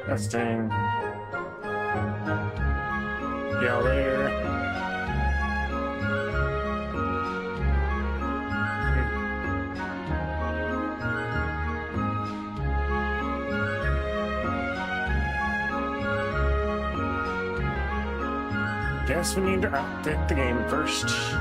Testing. Yeah, later. Guess we need to update the game first.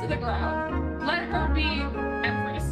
To the ground. Let her be empress.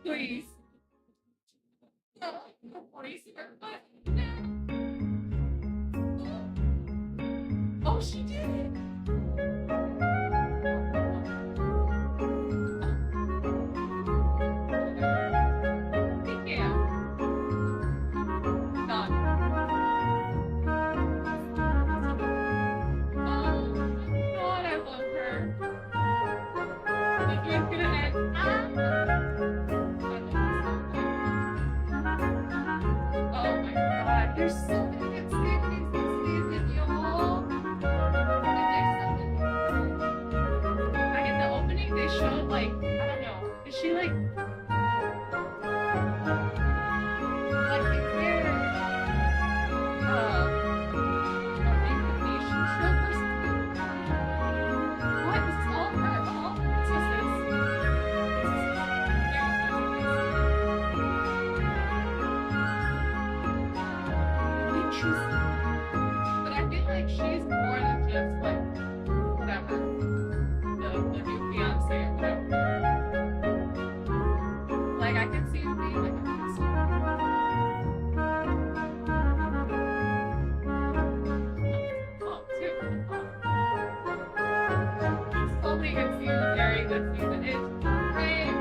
Please. Oh, she did it. playing this season. It's crazy.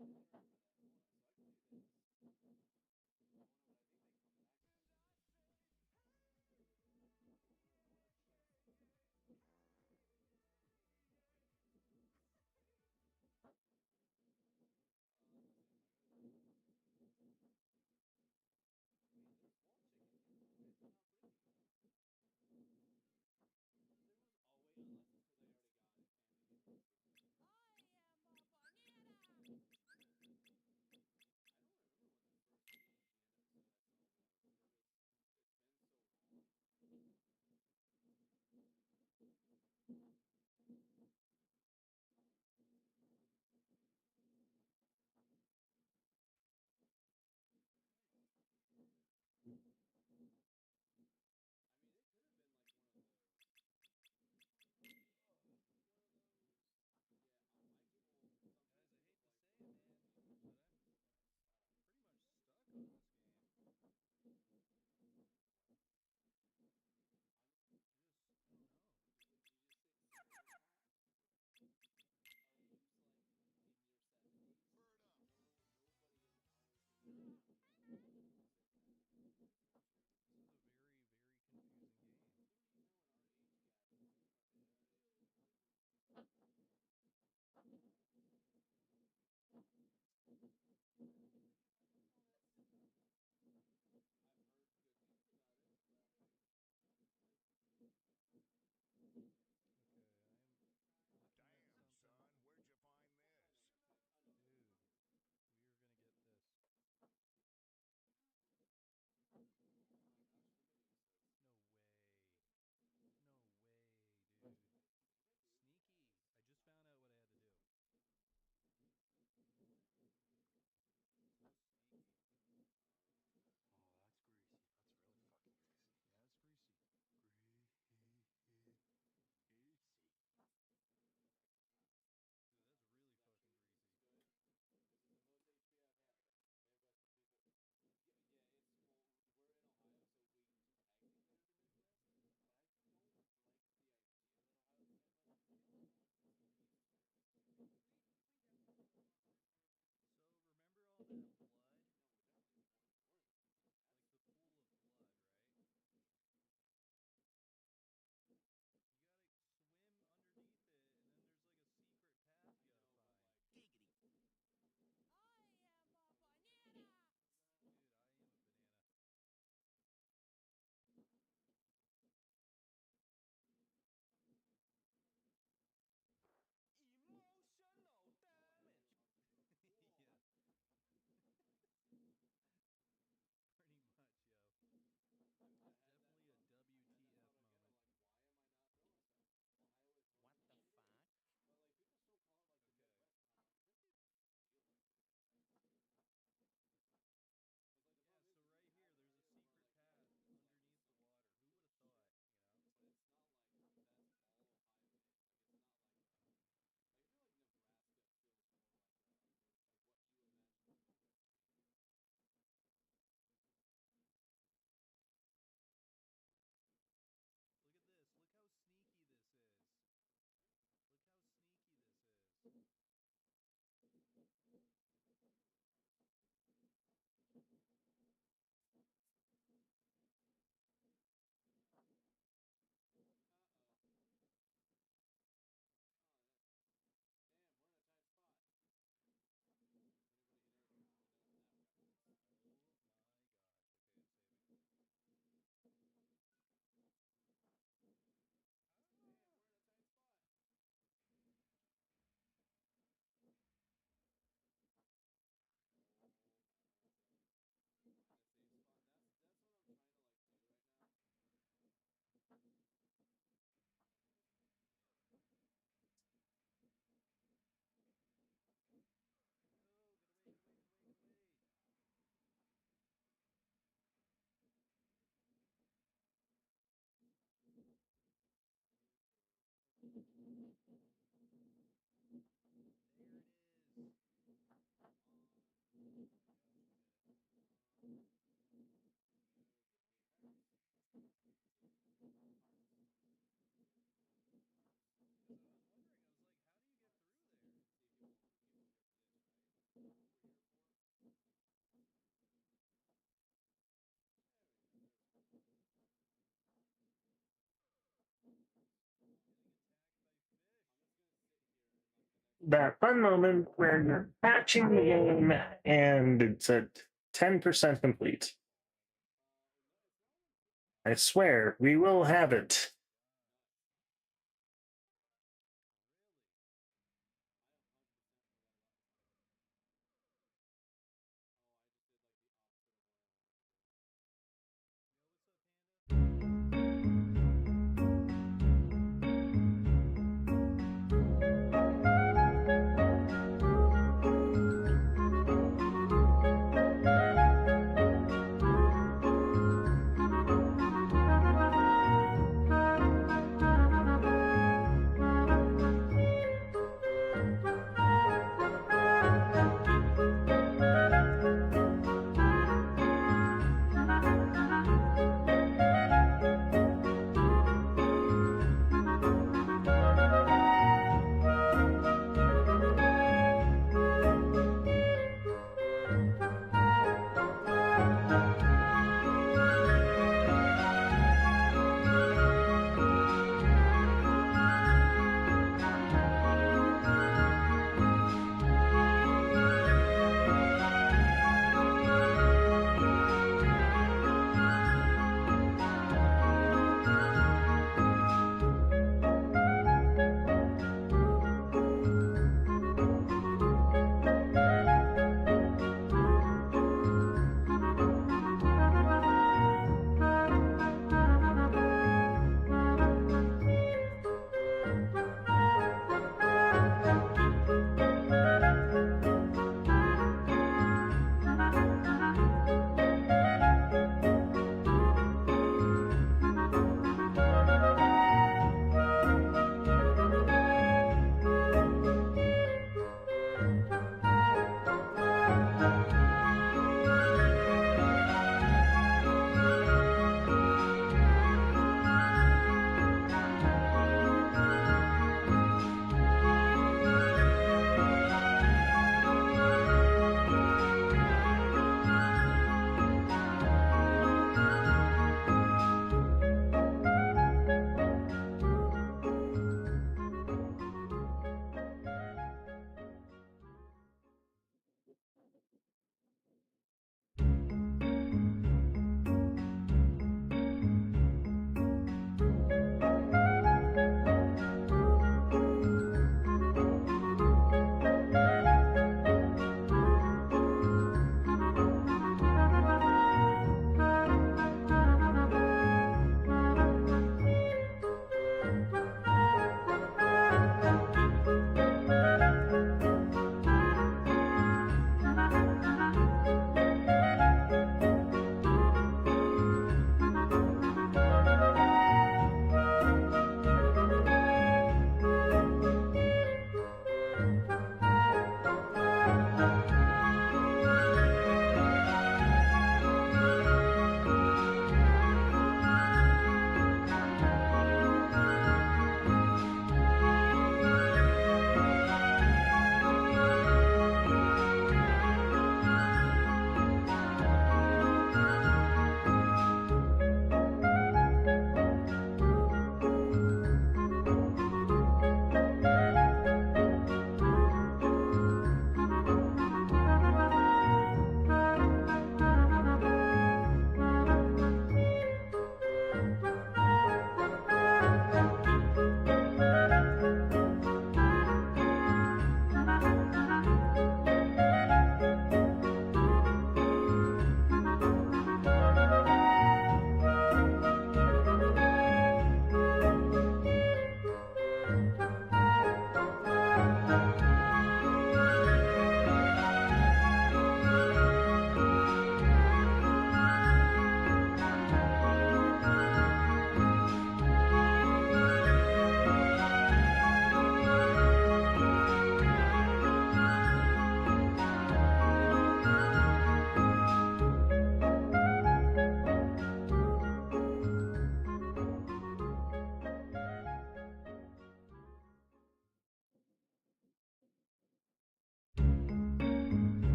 I didn't remember that more. So I play this. Oh no, but I think they come back eventually. The one that's set. Oh, that's a shame. I gotta do that. Wait, there's wall chicken here. Why is it not bringing me? Does it remember? Oh wait, unless it's because I already got it and maybe it remembers me. I am a banana! I don't remember when the first the end episode I saw was because it's been so long. I mean, it could have been like one of those. One of those. Yeah, I get well. So I'm trying Guys, to I think of hate to like. say it, man, but I'm pretty much stuck on this game. What? I'm. I don't know. Did you just say stereotype? Are we just like in your 70s? Bird up. Nobody is our age. Sit back. This is a very, very confusing game. I think you know in our age gap, it's crazy. I didn't know that was a thing. I've heard good things about it, but I Okay, I am looking at Damn, something. son, where'd you find I know this? the tip. I know the tip. Dude, we are gonna get this. Oh my gosh, look at this first. No way. No way, dude. What did I do? Sneaky. I just found out what I had to do. So sneaky. Oh, that's greasy. That's really fucking greasy. Yeah, it's greasy. Greasy. Dude, that's really fucking greasy. This is good. This is the most HP I've had. They have rest for people. Yeah, it's well. We're in Ohio, so we tag each other to his rest. But I don't like the idea that Ohio's getting rest for people. We definitely need a lot more toilet paper. So remember all that blood? No, we're definitely more than that. Like the pool of blood, right? You gotta swim underneath it, and then there's like a secret path you gotta find. Like, Giggity. I am a banana! Dude, I am a banana. Emotional damage. Yeah. Pretty much, yo. Definitely a WTF moment. Like, why am I not throwing stuff? Ohio is What the fuck? But like people still call it like the Midwest, and I'm like, doesn't feel like the Midwest. It's like the Yeah, problem so is right here, there's a secret path underneath the water. Who would have thought, you know? But it's not like that's all Ohio is. Like it's not like I feel like Nebraska feels more like like what you imagine the Midwest to be. Look at this. Look how sneaky this is. Look how sneaky this is. Uh-oh. Oh, damn, we're in a tight spot. Anybody in there? Now we got this. Oh my gosh. Okay, I'm saving. Damn, we're in a tight spot. Oh my god. In a safe spot. That's what I'm trying to like do right now. No, get away, get away, get away, get away. There it is. Come on. Oh my gosh, we did it. Come on. You get me hurt. That's what I was wondering. I was like, how do you get through there? See, people get this, right? that fun moment where you're patching the game and it's at 10% complete. I swear, we will have it.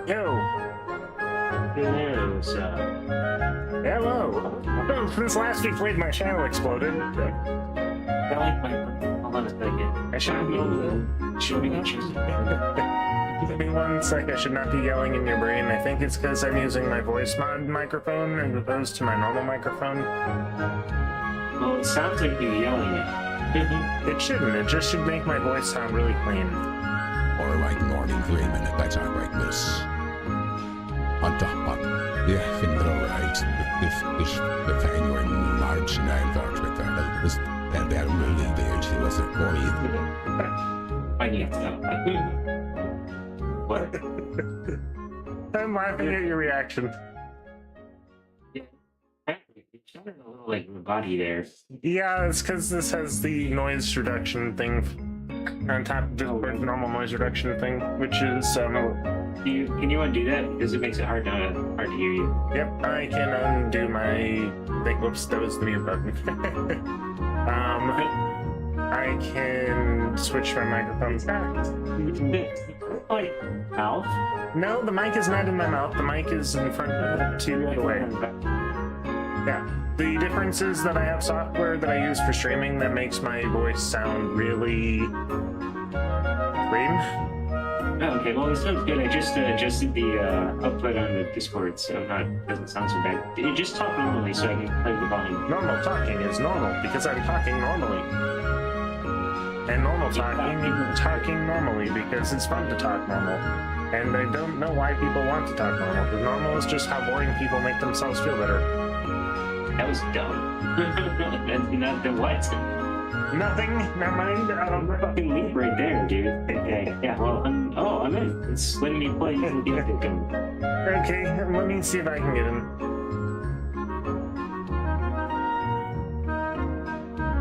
Yo. Hello, so Hello. Since last we played, my channel exploded. I like my. Hold on a second. I shouldn't be choosing. Give me 1 sec. I should not be yelling in your brain. I think it's because I'm using my voice mod microphone as opposed to my normal microphone. Well, it sounds like you're yelling it. It shouldn't. It just should make my voice sound really clean. Or like morning 3 minutes, that's all right, miss. On top of, yeah, in the right. If the thing you were in March 9th, that was that really big. She wasn't going. I need to stop. What? I'm laughing at your reaction. It sounded a little like my body there. Yeah, it's because this has the noise reduction thing on top of the normal noise reduction thing, which is Can you undo that? Because it makes it hard to hear you. Yep, I can undo my thing. Whoops, that was the mute button. I can switch my microphone back. Like mouth? No, the mic is not in my mouth. The mic is in front of to the way. Yeah. The difference is that I have software that I use for streaming that makes my voice sound really clean. Oh, okay, well, it sounds good. I just adjusted the output on the Discord, so doesn't sound so bad. You just talk normally so I can play the volume. Normal talking is normal because I'm talking normally. And normal talking normally because it's fun to talk normal. And I don't know why people want to talk normal, because normal is just how boring people make themselves feel better. That was dumb. That's not the what? Nothing, never mind. Fucking leap right there, dude. Okay, yeah, well, I'm in. It's letting me play the music. Okay, let me see if I can get in.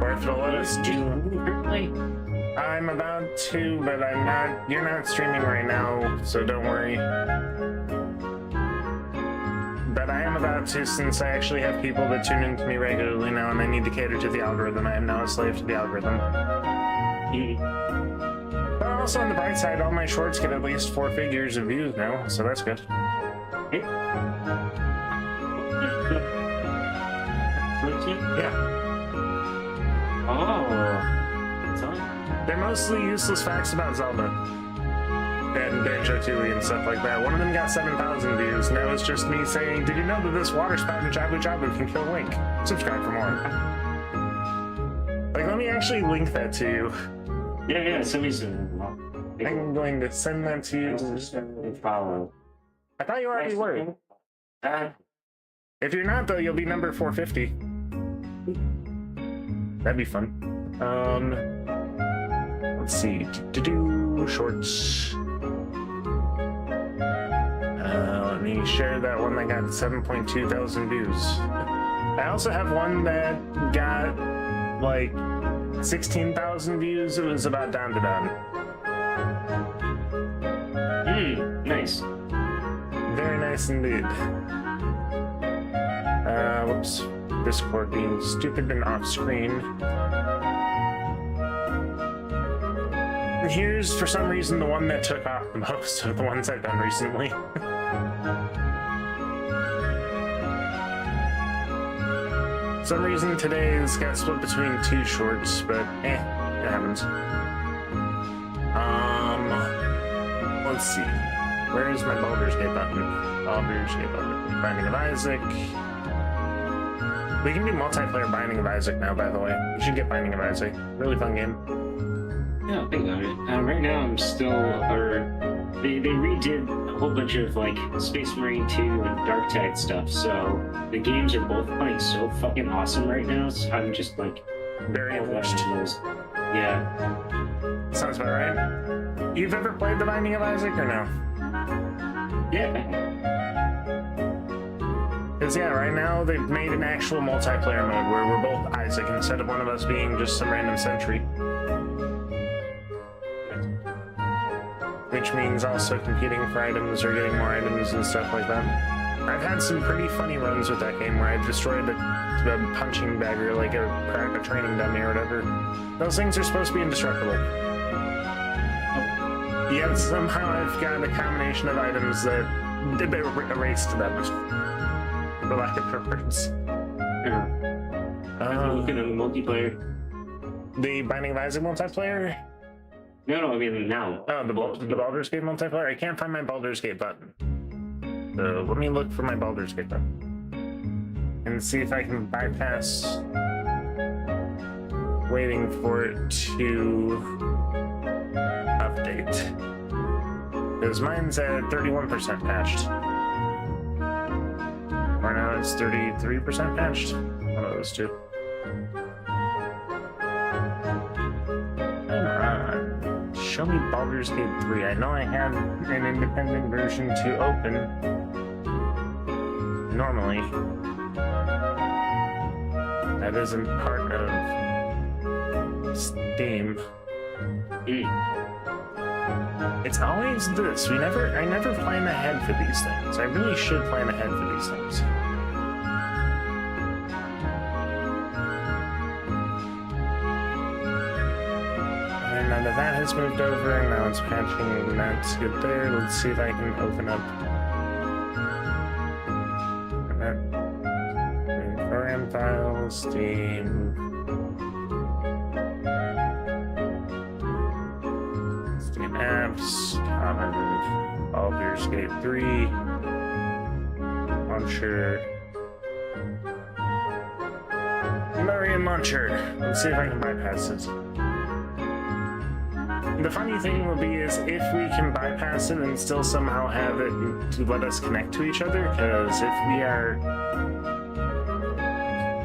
Or if it'll let us do... I'm about to, but I'm not... You're not streaming right now, so don't worry. But I am about to, since I actually have people that tune into me regularly now, and I need to cater to the algorithm. I am now a slave to the algorithm. But also on the bright side, all my shorts get at least 4 figures of views now, so that's good. Yeah. Oh. They're mostly useless facts about Zelda. And Banjo-Tooie and stuff like that. One of them got 7,000 views, and that was just me saying, did you know that this water spout in Jabu Jabu can kill Link? Subscribe for more. Like, let me actually link that to you. Yeah, send me some. I'm going to send that to you. Follow. I thought you already were. If you're not, though, you'll be number 450. That'd be fun. Let's see. Shorts. Let me share that one that got 7.2 thousand views. I also have one that got like 16,000 views. It was about Down to Dawn. Nice. Very nice indeed. Whoops. Discord being stupid and off screen. Here's, for some reason, the one that took off the most of the ones I've done recently. For some reason today this got split between 2 shorts, but it happens. Let's see. Where is my Baldur's Gate button? Baldur's Gate button. Binding of Isaac. We can do multiplayer Binding of Isaac now, by the way. You should get Binding of Isaac. Really fun game. Yeah, think about it. Right now I'm still, they redid a whole bunch of like Space Marine 2 and Dark Tide stuff, so the games are both playing so fucking awesome right now, so I'm just like very immersed. Yeah. Sounds about right. You've ever played The Binding of Isaac or no? Yeah. Because yeah, right now they've made an actual multiplayer mode where we're both Isaac instead of one of us being just some random sentry. Which means also competing for items or getting more items and stuff like that. I've had some pretty funny runs with that game where I've destroyed the punching bag or like a training dummy or whatever. Those things are supposed to be indestructible. Yet somehow I've got a combination of items that erased them. For lack of better words. I'm looking at the multiplayer. The Binding of Isaac multiplayer? No, I mean now. Oh, the Baldur's Gate multiplayer? I can't find my Baldur's Gate button. So let me look for my Baldur's Gate button. And see if I can bypass waiting for it to update. Because mine's at 31% patched. Or now it's 33% patched. One of those two. Come on. Show me Baldur's Gate 3. I know I had an independent version to open. Normally. That isn't part of Steam. It's always this. I never plan ahead for these things. I really should plan ahead for these things. And now that has moved over, and now it's patching, and that's good there. Let's see if I can open up program files, Steam. Apps, common, Baldur's Gate 3, launcher, Marion launcher. Let's see if I can bypass it. The funny thing will be is if we can bypass it and still somehow have it to let us connect to each other, because if we are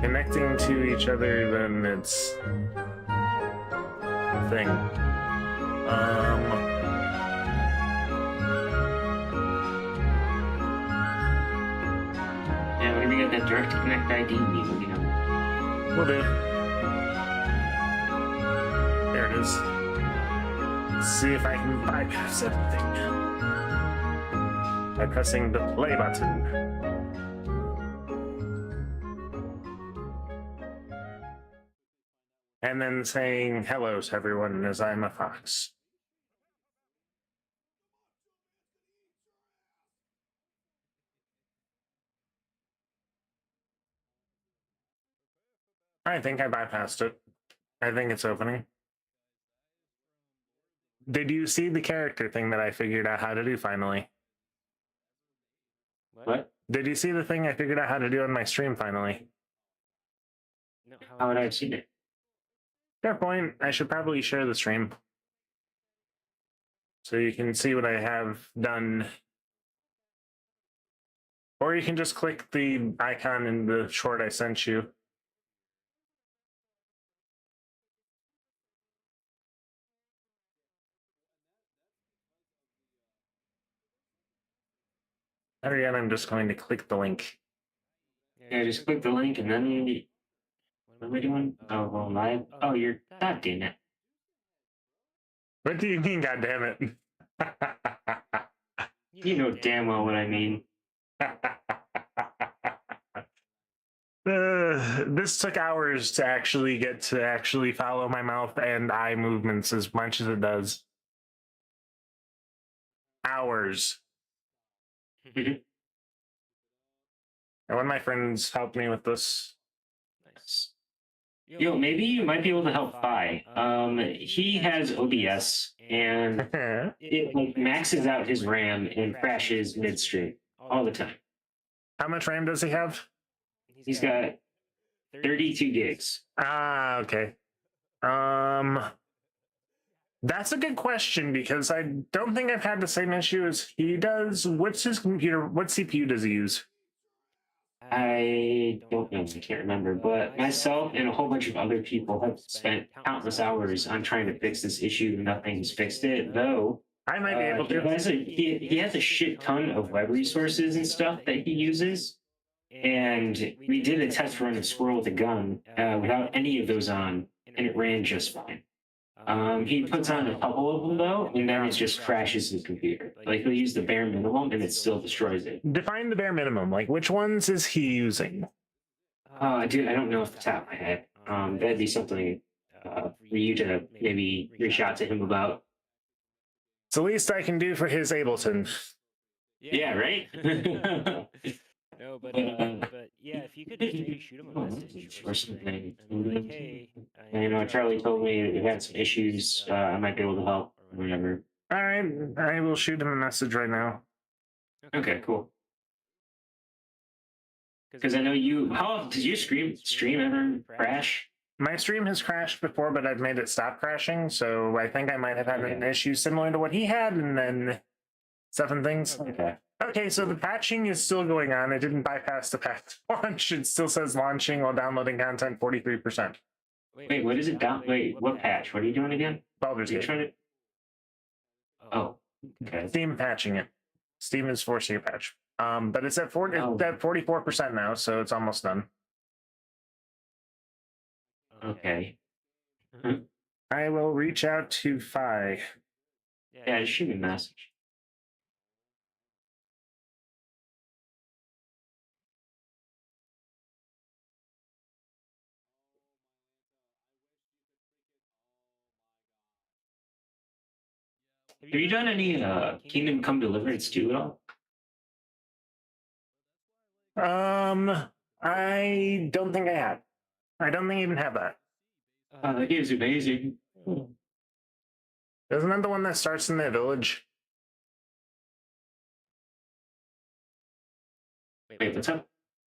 connecting to each other, then it's a thing. Yeah, we're gonna get that direct connect ID, you know. Will do. There it is. Let's see if I can bypass everything by pressing the play button. And then saying hello to everyone as I'm a fox. I think I bypassed it. I think it's opening. Did you see the character thing that I figured out how to do finally? What? Did you see the thing I figured out how to do on my stream finally? No, How would I have seen it? Fair point. I should probably share the stream. So you can see what I have done. Or you can just click the icon in the short I sent you. Better yet, I'm just going to click the link. Yeah, just click the link and then what am I doing? Oh, well, live. Oh, you're. God damn it. What do you mean, goddammit? You know damn well what I mean. This took hours to actually get to actually follow my mouth and eye movements as much as it does. Hours. And one of my friends helped me with this. Nice. Yo, maybe you might be able to help Fi. He has OBS and it like maxes out his RAM and crashes midstream all the time. How much RAM does he have? He's got 32 gigs. Ah, okay. That's a good question because I don't think I've had the same issue as he does. What's his computer? What CPU does he use? I don't know, I can't remember, but myself and a whole bunch of other people have spent countless hours on trying to fix this issue. Nothing's fixed it, though. I might be able to. He has a shit ton of web resources and stuff that he uses. And we did a test run of Squirrel with a Gun without any of those on, and it ran just fine. He puts on a couple of them though, and then it just crashes his computer. Like he'll use the bare minimum, and it still destroys it. Define the bare minimum. Like which ones is he using? Dude, I don't know off the top of my head. That'd be something for you to maybe reach out to him about. It's the least I can do for his Ableton. Yeah, right? No, but yeah, if you could just maybe shoot him a message or something, and be like, hey, You know, Charlie told me that he had some issues. I might be able to help or whatever. All right, I will shoot him a message right now. Okay, cool. Because I know you. How did you stream ever crash? My stream has crashed before, but I've made it stop crashing, so I think I might have had an issue similar to what he had, and then stuff and things. Okay. Okay, so the patching is still going on. It didn't bypass the patch launch. It still says launching while downloading content 43%. Wait, what is it down? Wait, what patch? What are you doing again? Baldur's You Gate. trying to? Oh, okay. Steam patching it. Steam is forcing a patch. But it's at 44% now, so it's almost done. Okay. I will reach out to Fi. Yeah, just shoot me a message. Have you done any Kingdom Come Deliverance 2 at all? I don't think I have. I don't think I even have that. That game's amazing. Isn't that the one that starts in the village? Wait, what's up?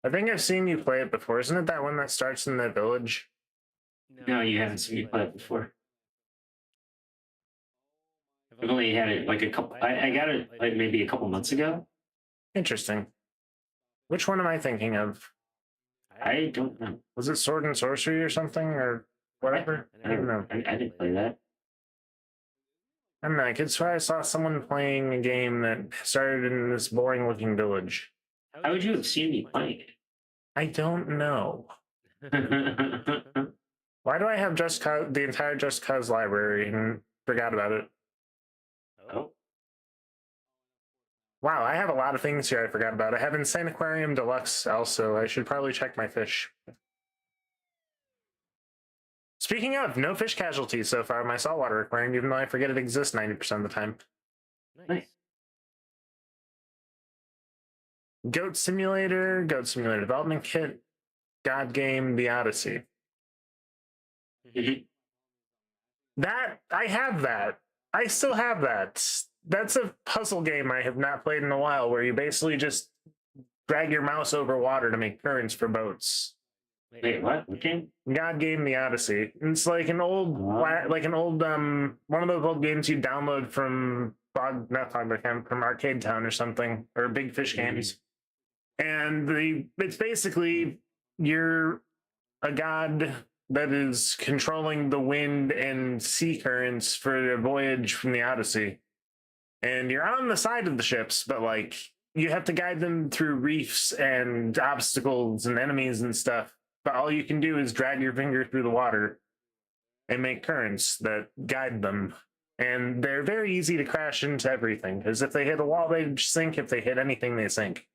I think I've seen you play it before. Isn't it that one that starts in the village? No, you haven't seen me play it before. I've only had it like a couple. I got it like maybe a couple months ago. Interesting. Which one am I thinking of? I don't know. Was it Sword and Sorcery or something or whatever? I don't know. I didn't play that. I don't know. I could swear I saw someone playing a game that started in this boring-looking village. How would you have seen me playing I don't know. it? Why do I have the entire Just Cause library and forgot about it? Oh, Wow, I have a lot of things here I forgot about. I have Insane Aquarium Deluxe also. I should probably check my fish. Speaking of, no fish casualties so far in my saltwater aquarium, even though I forget it exists 90% of the time. nice. Goat Simulator Development Kit, God Game, The Odyssey. Mhm. That, I have that. I still have that. That's a puzzle game I have not played in a while where you basically just drag your mouse over water to make currents for boats. Wait, what? What game? God Game The Odyssey. It's like an old, one of those old games you download from from Arcade Town or something, or Big Fish Games. And it's basically you're a god that is controlling the wind and sea currents for a voyage from the Odyssey. And you're on the side of the ships, but like you have to guide them through reefs and obstacles and enemies and stuff. But all you can do is drag your finger through the water and make currents that guide them. And they're very easy to crash into everything, because if they hit a wall, they sink. If they hit anything, they sink.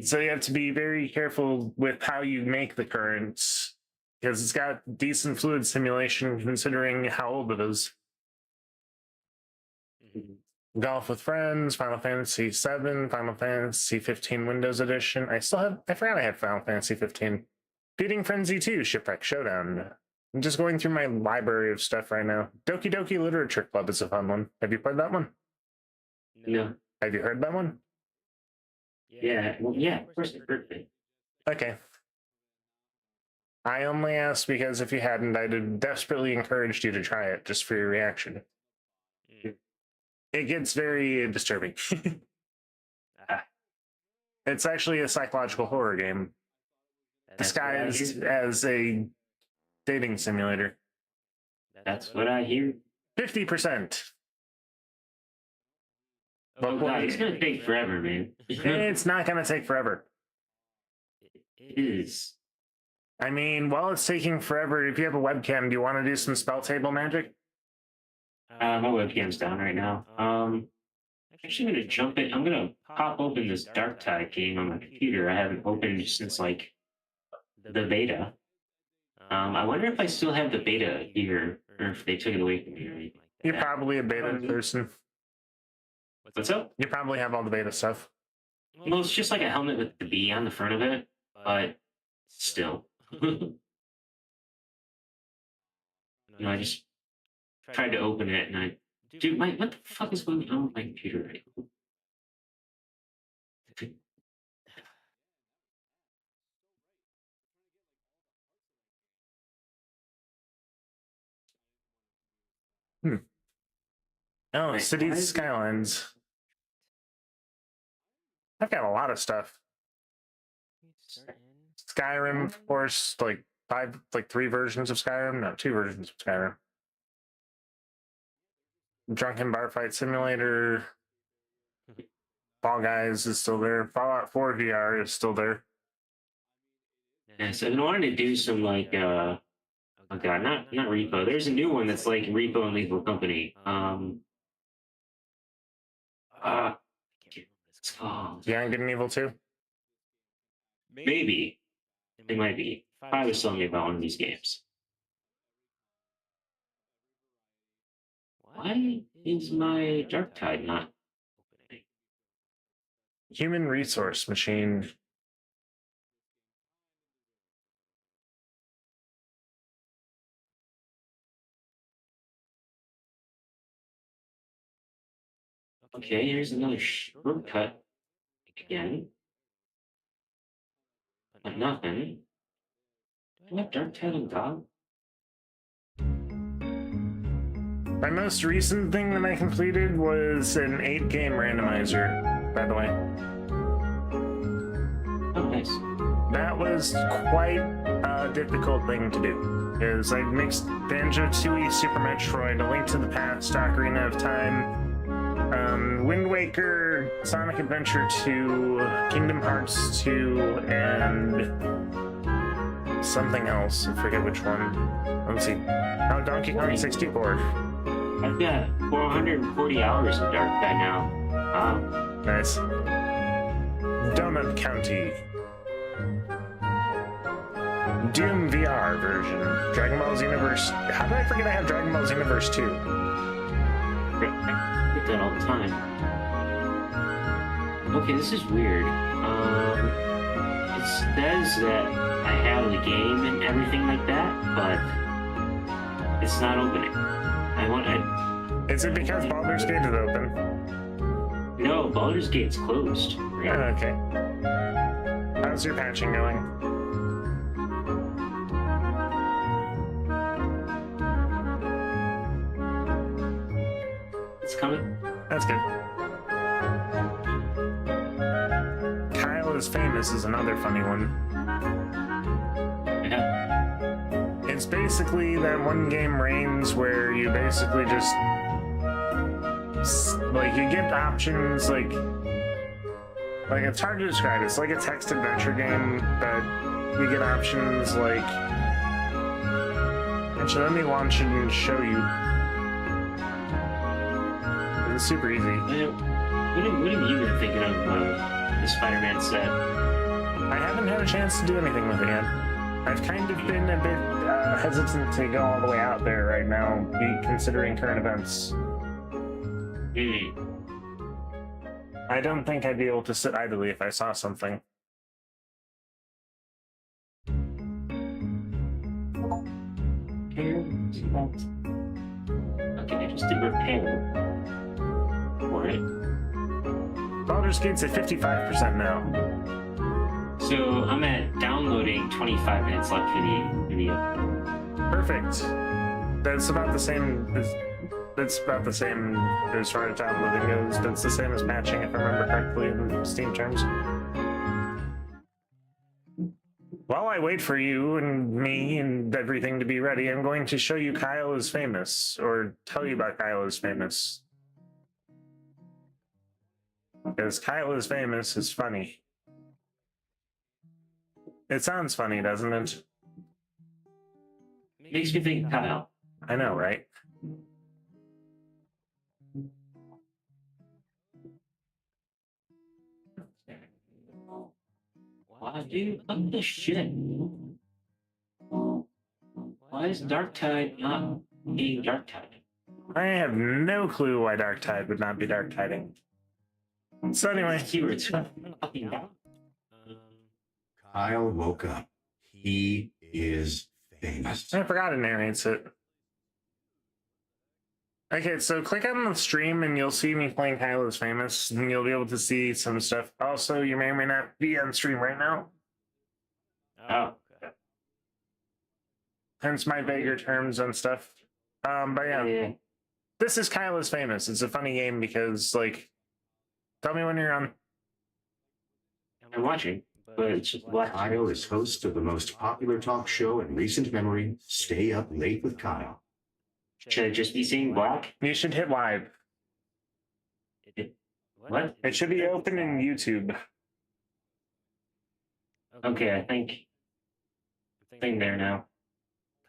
So you have to be very careful with how you make the currents, because it's got decent fluid simulation considering how old it is. Golf with Friends, Final Fantasy VII, Final Fantasy 15 Windows Edition. I forgot I had Final Fantasy 15. Feeding Frenzy 2, Shipwreck Showdown. I'm just going through my library of stuff right now. Doki Doki Literature Club is a fun one. Have you played that one? No. Have you heard that one? Yeah. Well, yeah. Of course, it's perfect. Okay. I only asked because if you hadn't, I'd have desperately encouraged you to try it just for your reaction. It gets very disturbing. It's actually a psychological horror game disguised as a dating simulator. That's what I hear. 50%. Oh god, it's gonna take forever, man. It's not going to take forever. It is. I mean, while it's taking forever, if you have a webcam, do you want to do some spell table magic? My webcam's down right now. I'm actually gonna jump in. I'm gonna pop open this Dark Tide game on my computer. I haven't opened since like the beta. I wonder if I still have the beta here, or if they took it away from me. You're probably a beta person. What's up? You probably have all the beta stuff. Well, it's just like a helmet with the B on the front of it, but still. I just tried to open it and dude, what the fuck is going on with my computer right now? Oh, Wait, Cities why is it- Skylines. I've got a lot of stuff. Skyrim, of course, like 3 versions of Skyrim. No, 2 versions of Skyrim. Drunken Bar Fight Simulator. Fall Guys is still there. Fallout 4 VR is still there. Yeah, so I wanted to do some like oh god, not repo. There's a new one that's like repo and lethal company. It's called Young Good and Evil 2. maybe. It might be. I was telling me about one of these games. Why is my Dark Tide not opening? Human Resource Machine. Okay, here's another shortcut again. But nothing. Do I have Dark Tide and God? My most recent thing that I completed was an 8-game randomizer, by the way. Oh, nice. That was quite a difficult thing to do, because I mixed Banjo-Tooie, Super Metroid, A Link to the Past, Ocarina of Time, Wind Waker, Sonic Adventure 2, Kingdom Hearts 2, and something else. I forget which one. Let's see. Oh, Donkey Kong 64. I've got 440 hours of Dark Tide now. Wow. Nice. Donut County. Doom VR version. Dragon Ball Xenoverse. How did I forget I have Dragon Ball Xenoverse 2? I get that all the time. Okay, this is weird. It says that I have the game and everything like that, but it's not opening. Is it because Baldur's Gate is open? No, Baldur's Gate's closed. Oh, okay. How's your patching going? It's coming. That's good. Kyle is Famous is another funny one. Yeah. It's basically that one game Reigns where you basically just like you get options like it's hard to describe. It's like a text adventure game, but you get options like actually let me launch it and show you. It's super easy. What have you been thinking of the Spider-Man set? I haven't had a chance to do anything with it yet. I've kind of been a bit hesitant to go all the way out there right now, considering current events. I don't think I'd be able to sit idly if I saw something. Okay, I just did repair for it. Baldur's Gate's at 55% now. So I'm at downloading 25 minutes left for the video. Perfect. That's about the same as far as downloading goes. That's the same as patching, if I remember correctly, in Steam terms. While I wait for you and me and everything to be ready, I'm going to show you Kyle is Famous, or tell you about Kyle is Famous. Because Kyle is Famous is funny. It sounds funny, doesn't it? Makes me think Kyle. I know, right? Wow, dude, look at this shit. Why is Dark Tide not being Dark Tide? I have no clue why Dark Tide would not be Dark Tiding. So anyway, Keywords. Kyle woke up. He is famous. I forgot it narrates it. Okay, so click on the stream and you'll see me playing Kyle is Famous, and you'll be able to see some stuff. Also, you may or may not be on stream right now. Oh, okay. Hence my vaguer terms and stuff. But yeah, this is Kyle is Famous. It's a funny game because, like, tell me when you're on. I'm watching, but it's just black. Kyle is host of the most popular talk show in recent memory, Stay Up Late with Kyle. Should I just be seeing black? You should hit live. What? It should be open in YouTube. Okay, I think thing there now.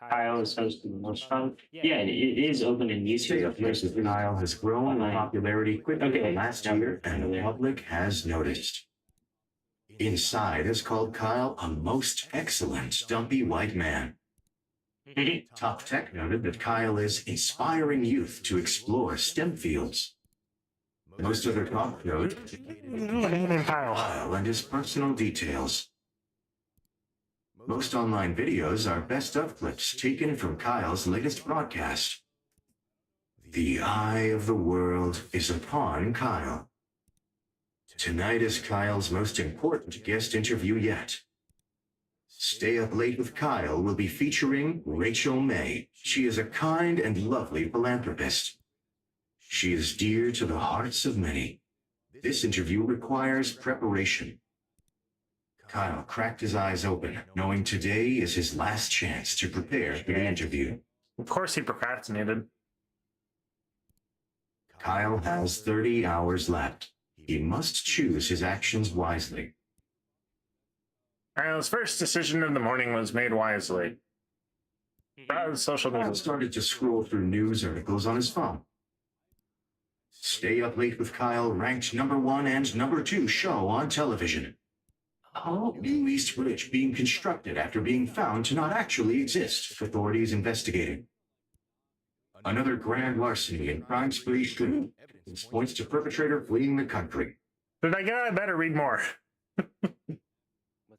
Kyle is hosting the most fun. Yeah, it is open in Stay Up YouTube. Late with Kyle has grown in popularity quickly Okay. last year, and the public has noticed. Inside has called Kyle a most excellent dumpy white man. Top Tech noted that Kyle is inspiring youth to explore STEM fields. Most other talk note Kyle and his personal details. Most online videos are best of clips taken from Kyle's latest broadcast. The eye of the world is upon Kyle. Tonight is Kyle's most important guest interview yet. Stay Up Late with Kyle will be featuring Rachel May. She is a kind and lovely philanthropist. She is dear to the hearts of many. This interview requires preparation. Kyle cracked his eyes open, knowing today is his last chance to prepare for the interview. Of course he procrastinated. Kyle has 30 hours left. He must choose his actions wisely. Kyle's first decision of the morning was made wisely. Browse social Kyle media. started to scroll through news articles on his phone. Stay Up Late with Kyle ranked #1 and #2 show on television. New East Bridge being constructed after being found to not actually exist, authorities investigating. Another grand larceny and crime spree shooting. This points to perpetrator fleeing the country. Did I get out of bed or read more?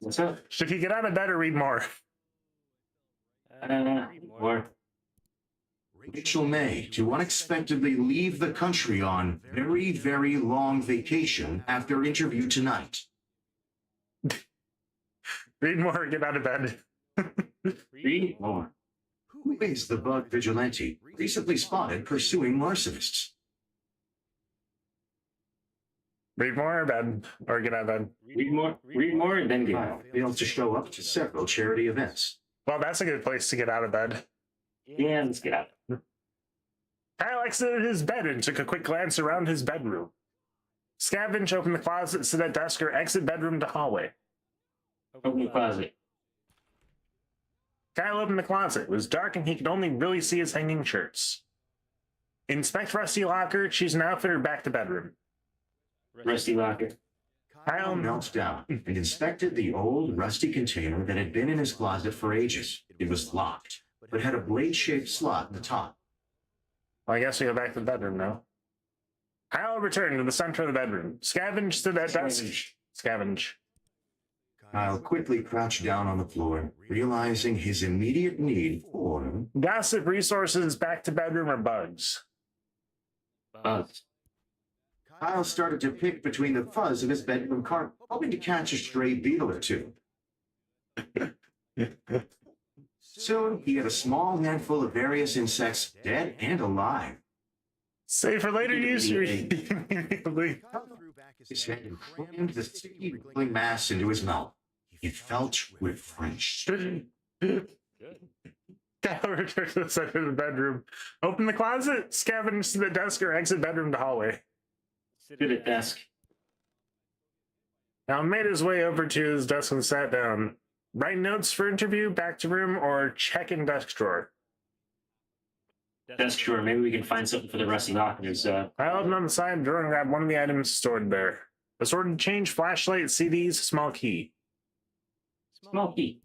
What's up? Should he get out of bed or read more? Or Rachel May to unexpectedly leave the country on very, very long vacation after interview tonight. Read more or get out of bed. read more. Who is the bug vigilante recently spotted pursuing larcenists? Read more or bed or get out of bed. Read more, and then get Kyle out. failed to show up to several charity events. Well, that's a good place to get out of bed. Yeah, let's get out. Kyle exited his bed and took a quick glance around his bedroom. Scavenge, open the closet, sit at desk, or exit bedroom to hallway. Open the closet. Kyle opened the closet. It was dark and he could only really see his hanging shirts. Inspect Rusty locker, choose an outfit, or back to bedroom. Rusty locker. Kyle knelt down and inspected the old rusty container that had been in his closet for ages. It was locked, but had a blade-shaped slot in the top. Well, I guess we go back to the bedroom now. Kyle returned to the center of the bedroom. Scavenge stood at desk. Scavenge. Kyle quickly crouched down on the floor, realizing his immediate need for Gossip, resources, back to bedroom, or bugs. Bugs. Kyle started to pick between the fuzz of his bedroom carpet, hoping to catch a stray beetle or two. Soon, he had a small handful of various insects, dead and alive. Save for later use. Immediately. His hand and crammed the sticky, wriggling mass into his mouth. He felt refreshed. Kyle returned to the center of the bedroom. Open the closet, scavenge to the desk, or exit bedroom to hallway. Sit at desk. Now made his way over to his desk and sat down. Write notes for interview, back to room, or check in desk drawer. Desk drawer. Maybe we can find something for the rusty lockers. I opened on the side drawer and grabbed one of the items stored there. Assorted change, flashlight, CDs, small key. Small key.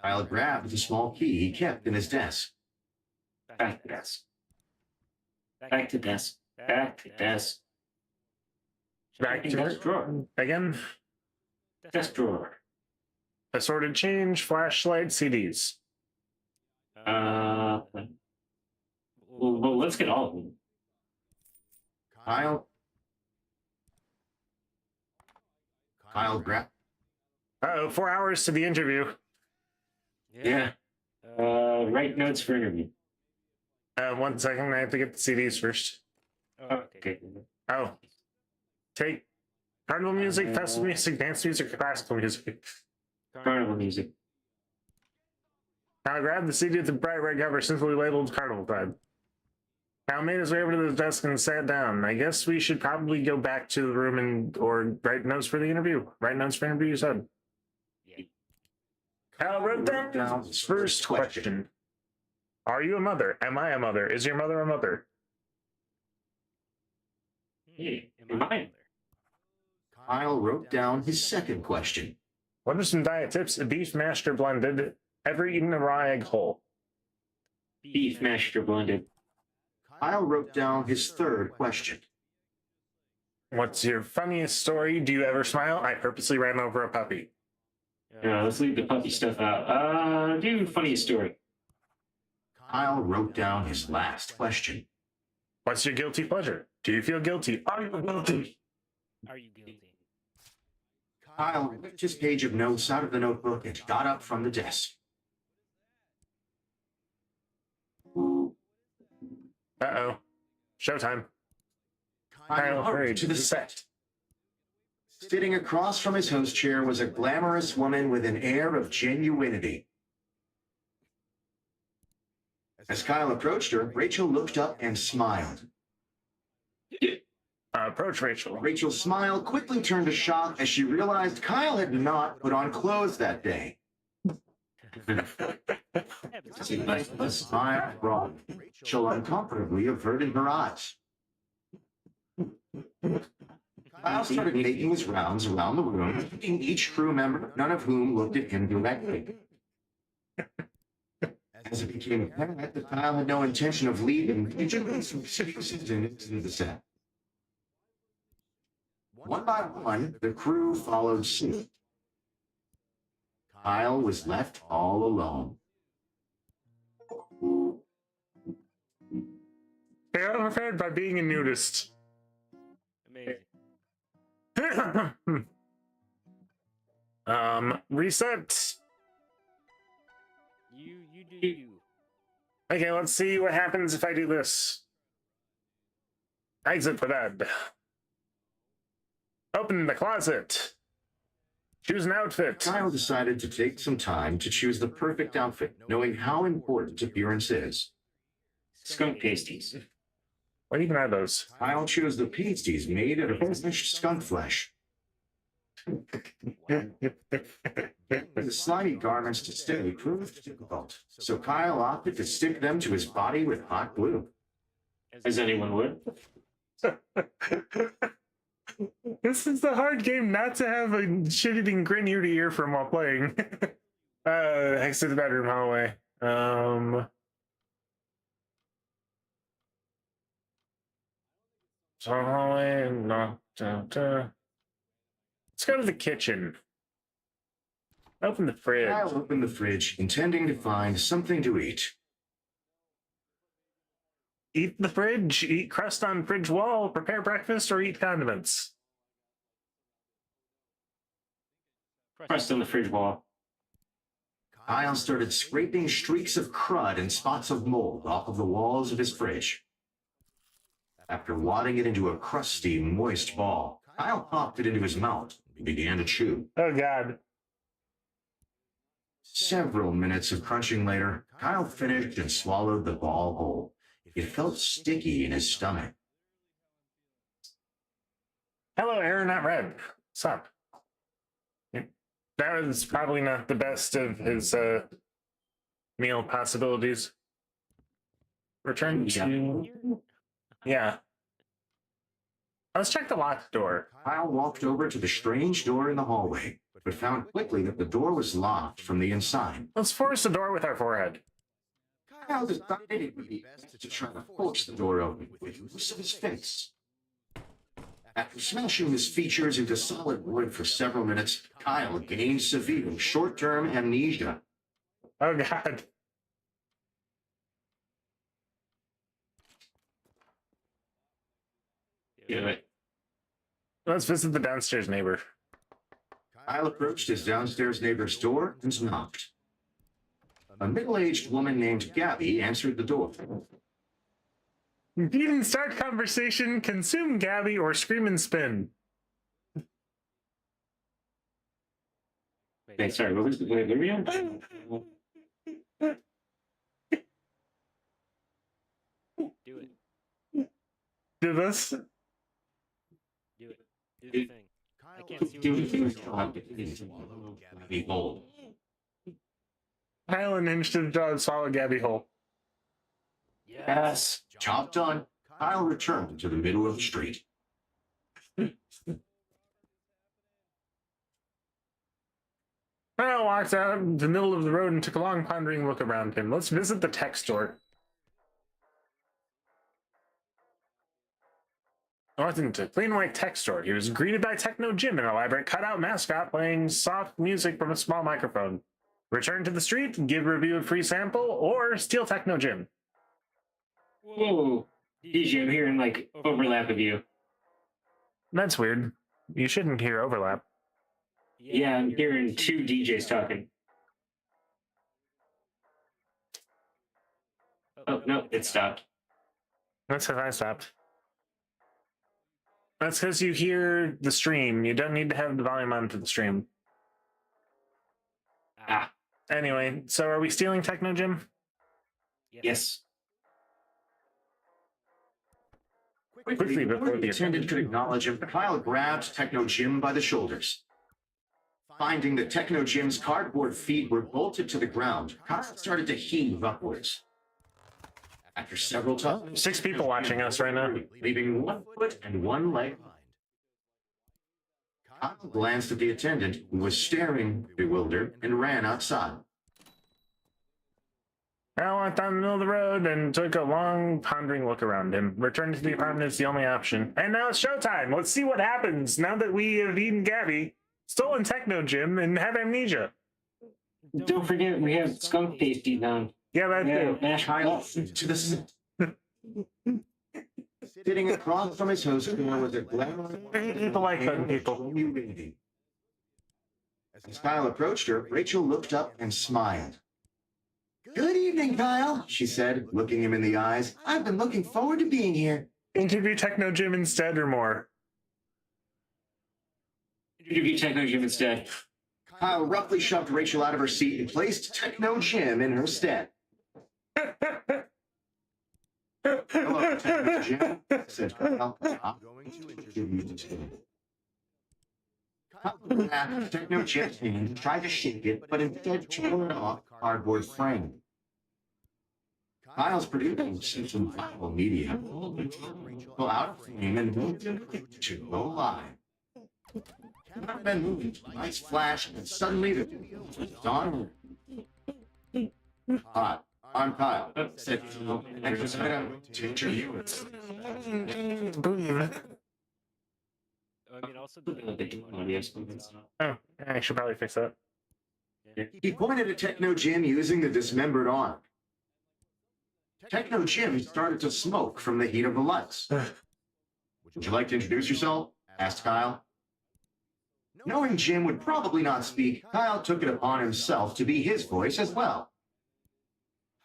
Kyle grabbed the small key he kept in his desk. Back to desk. Back to desk. Back to desk. Back to desk drawer. again. Desk drawer. Assorted change, flashlight, CDs. Well, let's get all of them. Kyle grab. Uh-oh, 4 hours to the interview. Yeah. Write notes for interview. 1 second, I have to get the CDs first. Oh, okay. Oh. Take carnival music, festival music, dance music, classical music. Carnival music. Now grab the CD with the bright red cover, simply labeled Carnival Time. Now made his way over to the desk and sat down. I guess we should probably go back to the room and or write notes for the interview. Write notes for interview, you said. Yeah. Kyle wrote down his first question. Are you a mother? Am I a mother? Is your mother a mother? Hey, Am I there? Kyle wrote down his second question. What are some diet tips? Beef mashed or blended? Ever eaten a raw egg whole? Beef mashed or blended. Kyle wrote down his third question. What's your funniest story? Do you ever smile? I purposely ran over a puppy. Let's leave the puppy stuff out. Do funniest story. Kyle wrote down his last question. What's your guilty pleasure? Do you feel guilty? Are you guilty? Are you guilty? Kyle ripped his page of notes out of the notebook and got up from the desk. Uh-oh. Showtime. Kyle hurried to the set. Sitting across from his host chair was a glamorous woman with an air of genuinity. As Kyle approached her, Rachel looked up and smiled. Approach Rachel. Rachel's smile quickly turned to shock as she realized Kyle had not put on clothes that day. The smile broadened. Rachel uncomfortably averted her eyes. Kyle started making his rounds around the room, picking each crew member, none of whom looked at him directly. As it became apparent that Kyle had no intention of leaving, he took some excuses into the set. One by one, the crew followed suit. Kyle was left all alone. They are unprepared by being a nudist. Amazing. Reset. You do you. Okay, let's see what happens if I do this. Exit for bed. Open the closet. Choose an outfit. Kyle decided to take some time to choose the perfect outfit, knowing how important appearance is. Skunk pasties. What even are those? Kyle chose the pasties made out of finished skunk flesh. The slimy garments to stay proved difficult, so Kyle opted to stick them to his body with hot glue. As anyone would. This is the hard game not to have a shit-eating grin ear to ear from while playing. Exit the bedroom hallway. So hallway, no, let's go to the kitchen. Open the fridge. Kyle opened the fridge, intending to find something to eat. Eat the fridge, eat crust on fridge wall, prepare breakfast, or eat condiments. Crust on the fridge wall. Kyle started scraping streaks of crud and spots of mold off of the walls of his fridge. After wadding it into a crusty, moist ball, Kyle popped it into his mouth and began to chew. Oh, God. Several minutes of crunching later, Kyle finished and swallowed the ball whole. It felt sticky in his stomach. Hello, Aaron, not red. What's up? That was probably not the best of his meal possibilities. Return to... Yeah. Let's check the locked door. Kyle walked over to the strange door in the hallway, but found quickly that the door was locked from the inside. Let's force the door with our forehead. Kyle decided it would be best to try to force the door open with use of his face. After smashing his features into solid wood for several minutes, Kyle gained severe short-term amnesia. Oh god. Do it. Let's visit the downstairs neighbor. Kyle approached his downstairs neighbor's door and knocked. A middle-aged woman named Gabby answered the door. If you didn't start conversation, consume Gabby or scream and spin. Wait, sorry, what was the wait, where are we on? Do it. Do this. Do it. Do the thing. I can't see Do what you're it. doing. Gabby bold. Kyle and Hinge to the jaw swallow Gabby whole. Yes. Job done. Kyle returned to the middle of the street. Kyle walked out in the middle of the road and took a long pondering look around him. Let's visit the tech store. North to clean white tech store. He was greeted by Techno Jim, an elaborate cutout mascot playing soft music from a small microphone. Return to the street, give review a free sample, or steal Techno Jim. Whoa. DJ, I'm hearing like overlap of you. That's weird. You shouldn't hear overlap. Yeah, I'm hearing two DJs talking. Oh, no, it stopped. That's because I stopped. That's because you hear the stream. You don't need to have the volume on to the stream. Ah, Anyway, so are we stealing Techno Jim? yes. Quickly, before the attendant could acknowledge him, Kyle grabbed Techno Jim by the shoulders. Finding that Techno Jim's cardboard feet were bolted to the ground, Kyle started to heave upwards. After several times, 6 people watching us right now. leaving one foot and one leg. Kyle glanced at the attendant, who was staring, bewildered, and ran outside. Kyle walked down the middle of the road and took a long, pondering look around him. Returning to the apartment is the only option. And now it's showtime! Let's see what happens now that we have eaten Gabby, stolen Techno Jim, and have amnesia. Don't forget, we have skunk pasty down. Yeah, that too. Mash Kyle to the sitting across from his host was a glamorous Hit the like button, people. As Kyle approached her, Rachel looked up and smiled. Good evening, Kyle, she said, looking him in the eyes. I've been looking forward to being here. Interview Techno Jim instead or more. Interview Techno Jim instead. Kyle roughly shoved Rachel out of her seat and placed Techno Jim in her stead. Hello, Techno Jim, said Kyle. I'm going to interview you today. Kyle grabbed Techno Jim's hand and tried to shake it, but instead tore it off the cardboard frame. Kyle's producing some viral media. Pull out of frame and moved it to go live. Cameraman moved, lights flashed, and suddenly the video was on. Hi, I'm Kyle, said Phil, and was going to interview us. Boom. I mean, also the Oh, I should probably fix that. He pointed at Techno Jim using the dismembered arm. Techno Jim started to smoke from the heat of the lights. Would you like to introduce yourself? Asked Kyle. Knowing Jim would probably not speak, Kyle took it upon himself to be his voice as well.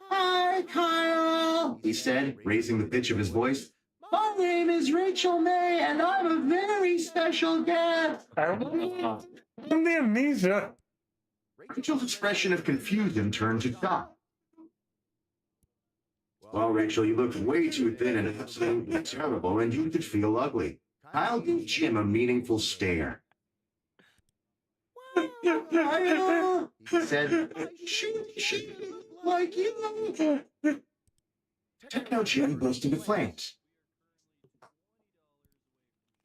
Hi, Kyle, he said, raising the pitch of his voice. My name is Rachel May, and I'm a very special guest. I'm the amnesia. Rachel's expression of confusion turned to shock. Well, Rachel, you look way too thin and absolutely terrible, and you could feel ugly. Kyle gave Jim a meaningful stare. Kyle, he said, shoot, like you. Techno Jim burst into flames.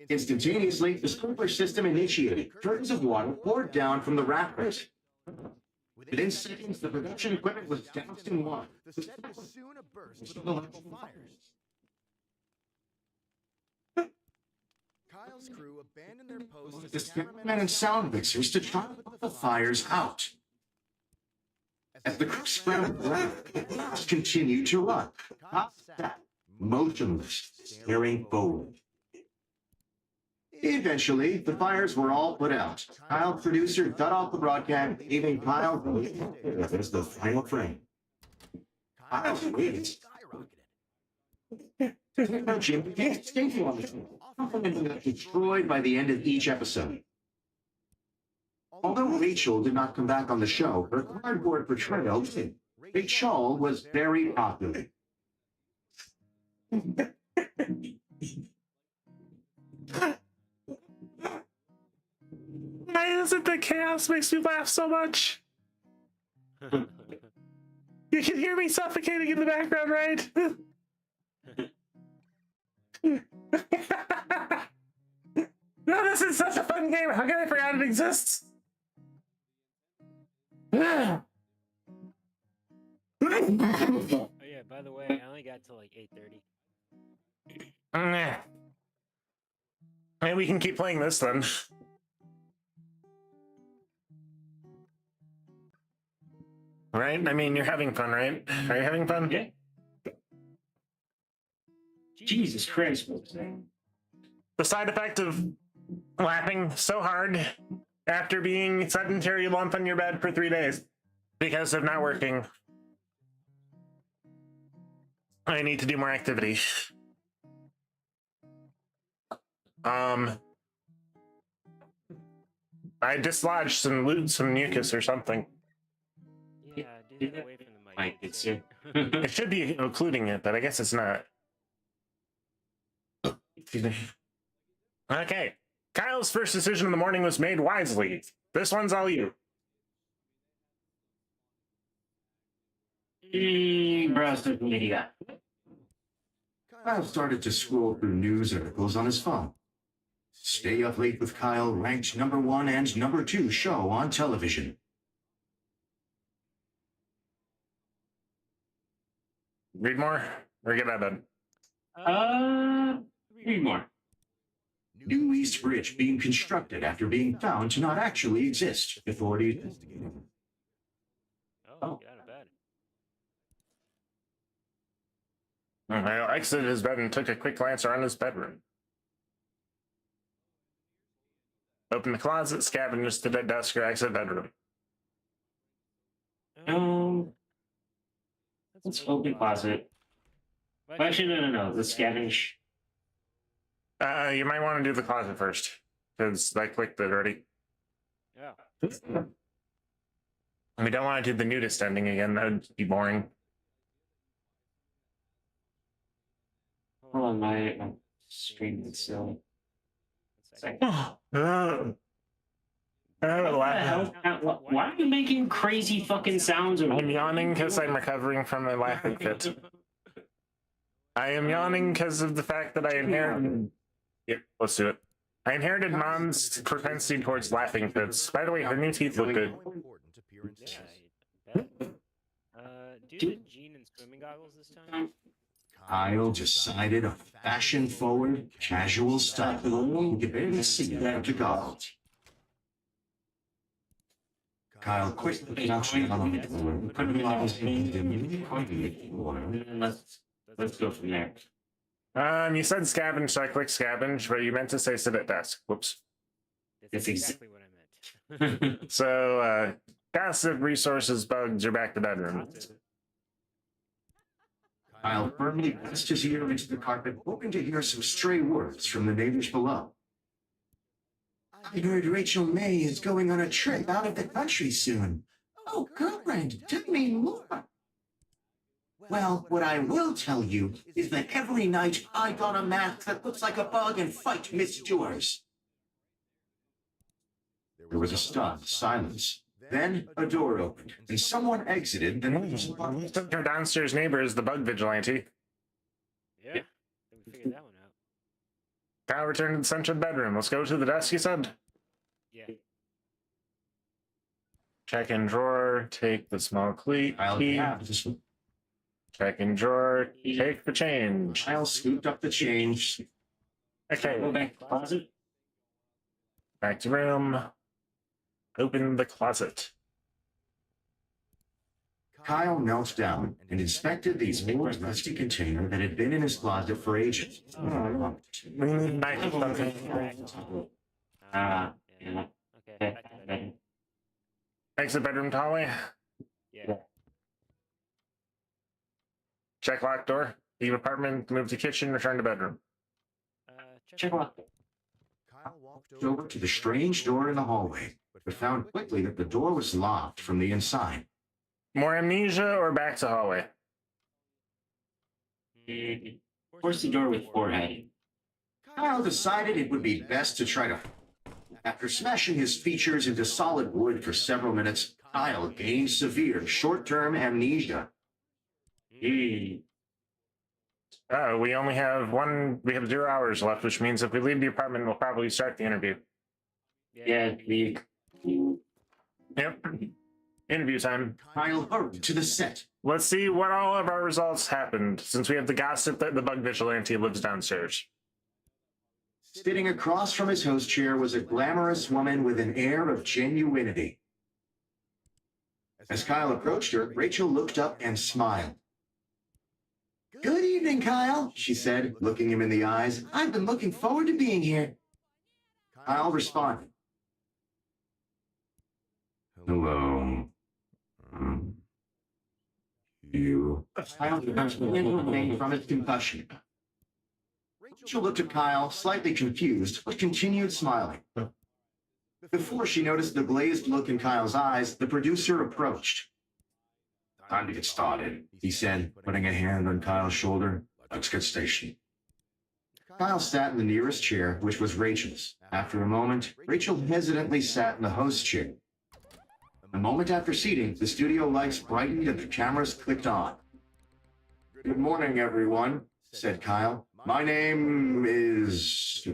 Instantaneously, the sprinkler system initiated. Curtains of water poured down from the rafters. Within seconds, the production equipment was doused in water. The set was soon abuzz with electrical fires. Kyle's crew abandoned their posts The as cameramen and sound mixers to try to put the fires out. As the crew scrambled around, the clouds continued to run. Kyle sat, motionless, staring forward. Eventually, the fires were all put out. Kyle's producer cut off the broadcast, leaving Kyle as the final frame. Kyle's wings skyrocketed. Destroyed by the end of each episode. Although Rachel did not come back on the show, her cardboard portrayal did. Rachel was very popular. Why is it that chaos makes me laugh so much? You can hear me suffocating in the background, right? No, this is such a fun game. How can I forget it exists? Oh yeah, by the way, I only got to like 8:30. Maybe we can keep playing this then. Right? I mean, you're having fun, right? Are you having fun? Yeah. Jesus Christ. The side effect of laughing so hard after being sedentary lump on your bed for 3 days because of not working. I need to do more activity. I dislodged some mucus or something. Yeah, do that away from the mic. It should be occluding it, but I guess it's not. Excuse me. Okay. Kyle's first decision in the morning was made wisely. This one's all you. Kyle started to scroll through news articles on his phone. Stay Up Late with Kyle ranked #1 and #2 show on television. Read more? Or get out of bed? Read more. New East Bridge being constructed after being found to not actually exist. Authorities investigating. Oh, get out of bed. I exited his bed and took a quick glance around his bedroom. Open the closet, scavenged the dead desk, or exit bedroom. Let's open closet. Actually, no. Let's scavenge. You might want to do the closet first, because I clicked it already. Yeah. We don't want to do the nudist ending again. That would be boring. Hold on, my screen is still. Why are you making crazy fucking sounds? I'm yawning because I'm recovering from a laughing fit. I am yawning because of the fact that I inherited. Yep, let's do it. I inherited Mom's propensity towards laughing fits. By the way, her new teeth look good. Yeah, do the jean and swimming goggles this time? Kyle decided a fashion-forward, casual style. You can barely see that the goggles. Kyle quickly knocks on the door and put him on his Let's go from there. You said scavenge, so I clicked scavenge, but you meant to say sit at desk. Whoops. That's exactly what I meant. So, gossip, resources, bugs, you're back to bedroom. Kyle firmly pressed his ear into the carpet, hoping to hear some stray words from the neighbors below. I heard Rachel May is going on a trip out of the country soon. Oh, girlfriend, tell me more. Well, what I will tell you is that every night I don a mask that looks like a bug and fight Miss Doors. There was a stunned silence. Then a door opened, and someone exited the neighbor's apartment. Our downstairs neighbor is the bug vigilante. Yeah, then we figured that one out. Kyle returned to the central bedroom. Let's go to the desk, you said? Yeah. Check in drawer, take the small key. Check in drawer, take the change. Kyle scooped up the change. Okay, Go back to the closet. back to room. Open the closet. Kyle knelt down and inspected the old rusty container that had been in his closet for ages. We need knife something. Yeah. Okay, back to bed. Exit bedroom hallway. Yeah. Check locked door. Leave apartment, move to kitchen, return to bedroom. Check lock. Kyle walked Over to the strange door in the hallway, but found quickly that the door was locked from the inside. More amnesia or back to hallway? Force the door with forehead. Kyle decided it would be best to try to. After smashing his features into solid wood for several minutes, Kyle gained severe short-term amnesia. Oh, we only have we have 0 hours left, which means if we leave the apartment, we'll probably start the interview. Yeah, the. Yep. Interview time. Kyle hurried to the set. Let's see what all of our results happened, since we have the gossip that the bug vigilante lives downstairs. Sitting across from his host chair was a glamorous woman with an air of genuinity. As Kyle approached her, Rachel looked up and smiled. "Good evening, Kyle," she said, looking him in the eyes. "I've been looking forward to being here." Kyle responded. "Hello. You." Kyle remained from his concussion. Rachel looked at Kyle, slightly confused, but continued smiling. Before she noticed the glazed look in Kyle's eyes, the producer approached. "Time to get started," he said, putting a hand on Kyle's shoulder. "Let's get stationed." Kyle sat in the nearest chair, which was Rachel's. After a moment, Rachel hesitantly sat in the host chair. A moment after seating, the studio lights brightened and the cameras clicked on. "Good morning, everyone," said Kyle. "My name is..."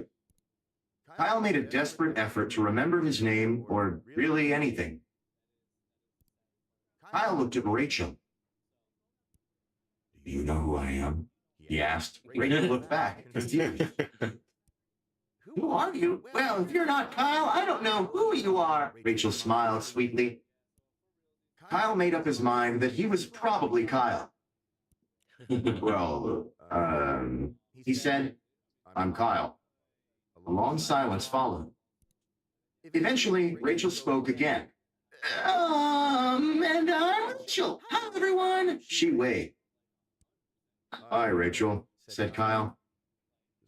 Kyle made a desperate effort to remember his name, or really anything. Kyle looked at Rachel. "Do you know who I am?" he asked. Rachel looked back, confused. "Who are you? Well, if you're not Kyle, I don't know who you are." Rachel smiled sweetly. Kyle made up his mind that he was probably Kyle. "Well, he said, I'm Kyle." A long silence followed. Eventually, Rachel spoke again. And I'm Rachel. Hi, everyone." She waved. "Hi, Rachel," said Kyle.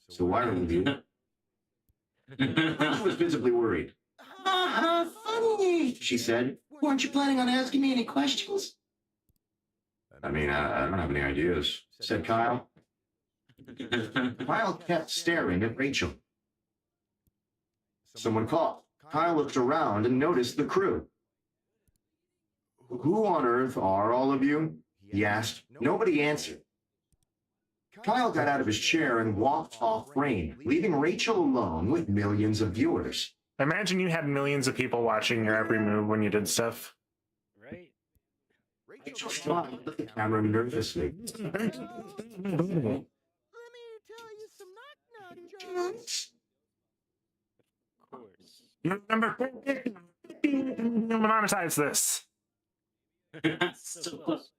"So why are you?" Rachel was visibly worried. Funny," she said. "Weren't you planning on asking me any questions?" I don't have any ideas," said Kyle. Kyle kept staring at Rachel. Someone called. Kyle looked around and noticed the crew. "Who on earth are all of you?" he asked. Nobody answered. Kyle got out of his chair and walked off frame, leaving Rachel alone with millions of viewers. Imagine you had millions of people watching your every move when you did stuff. Right? Rachel smiled at the camera nervously. Let me tell you some knock-knock jokes. Of course. You remember monetize this. So close.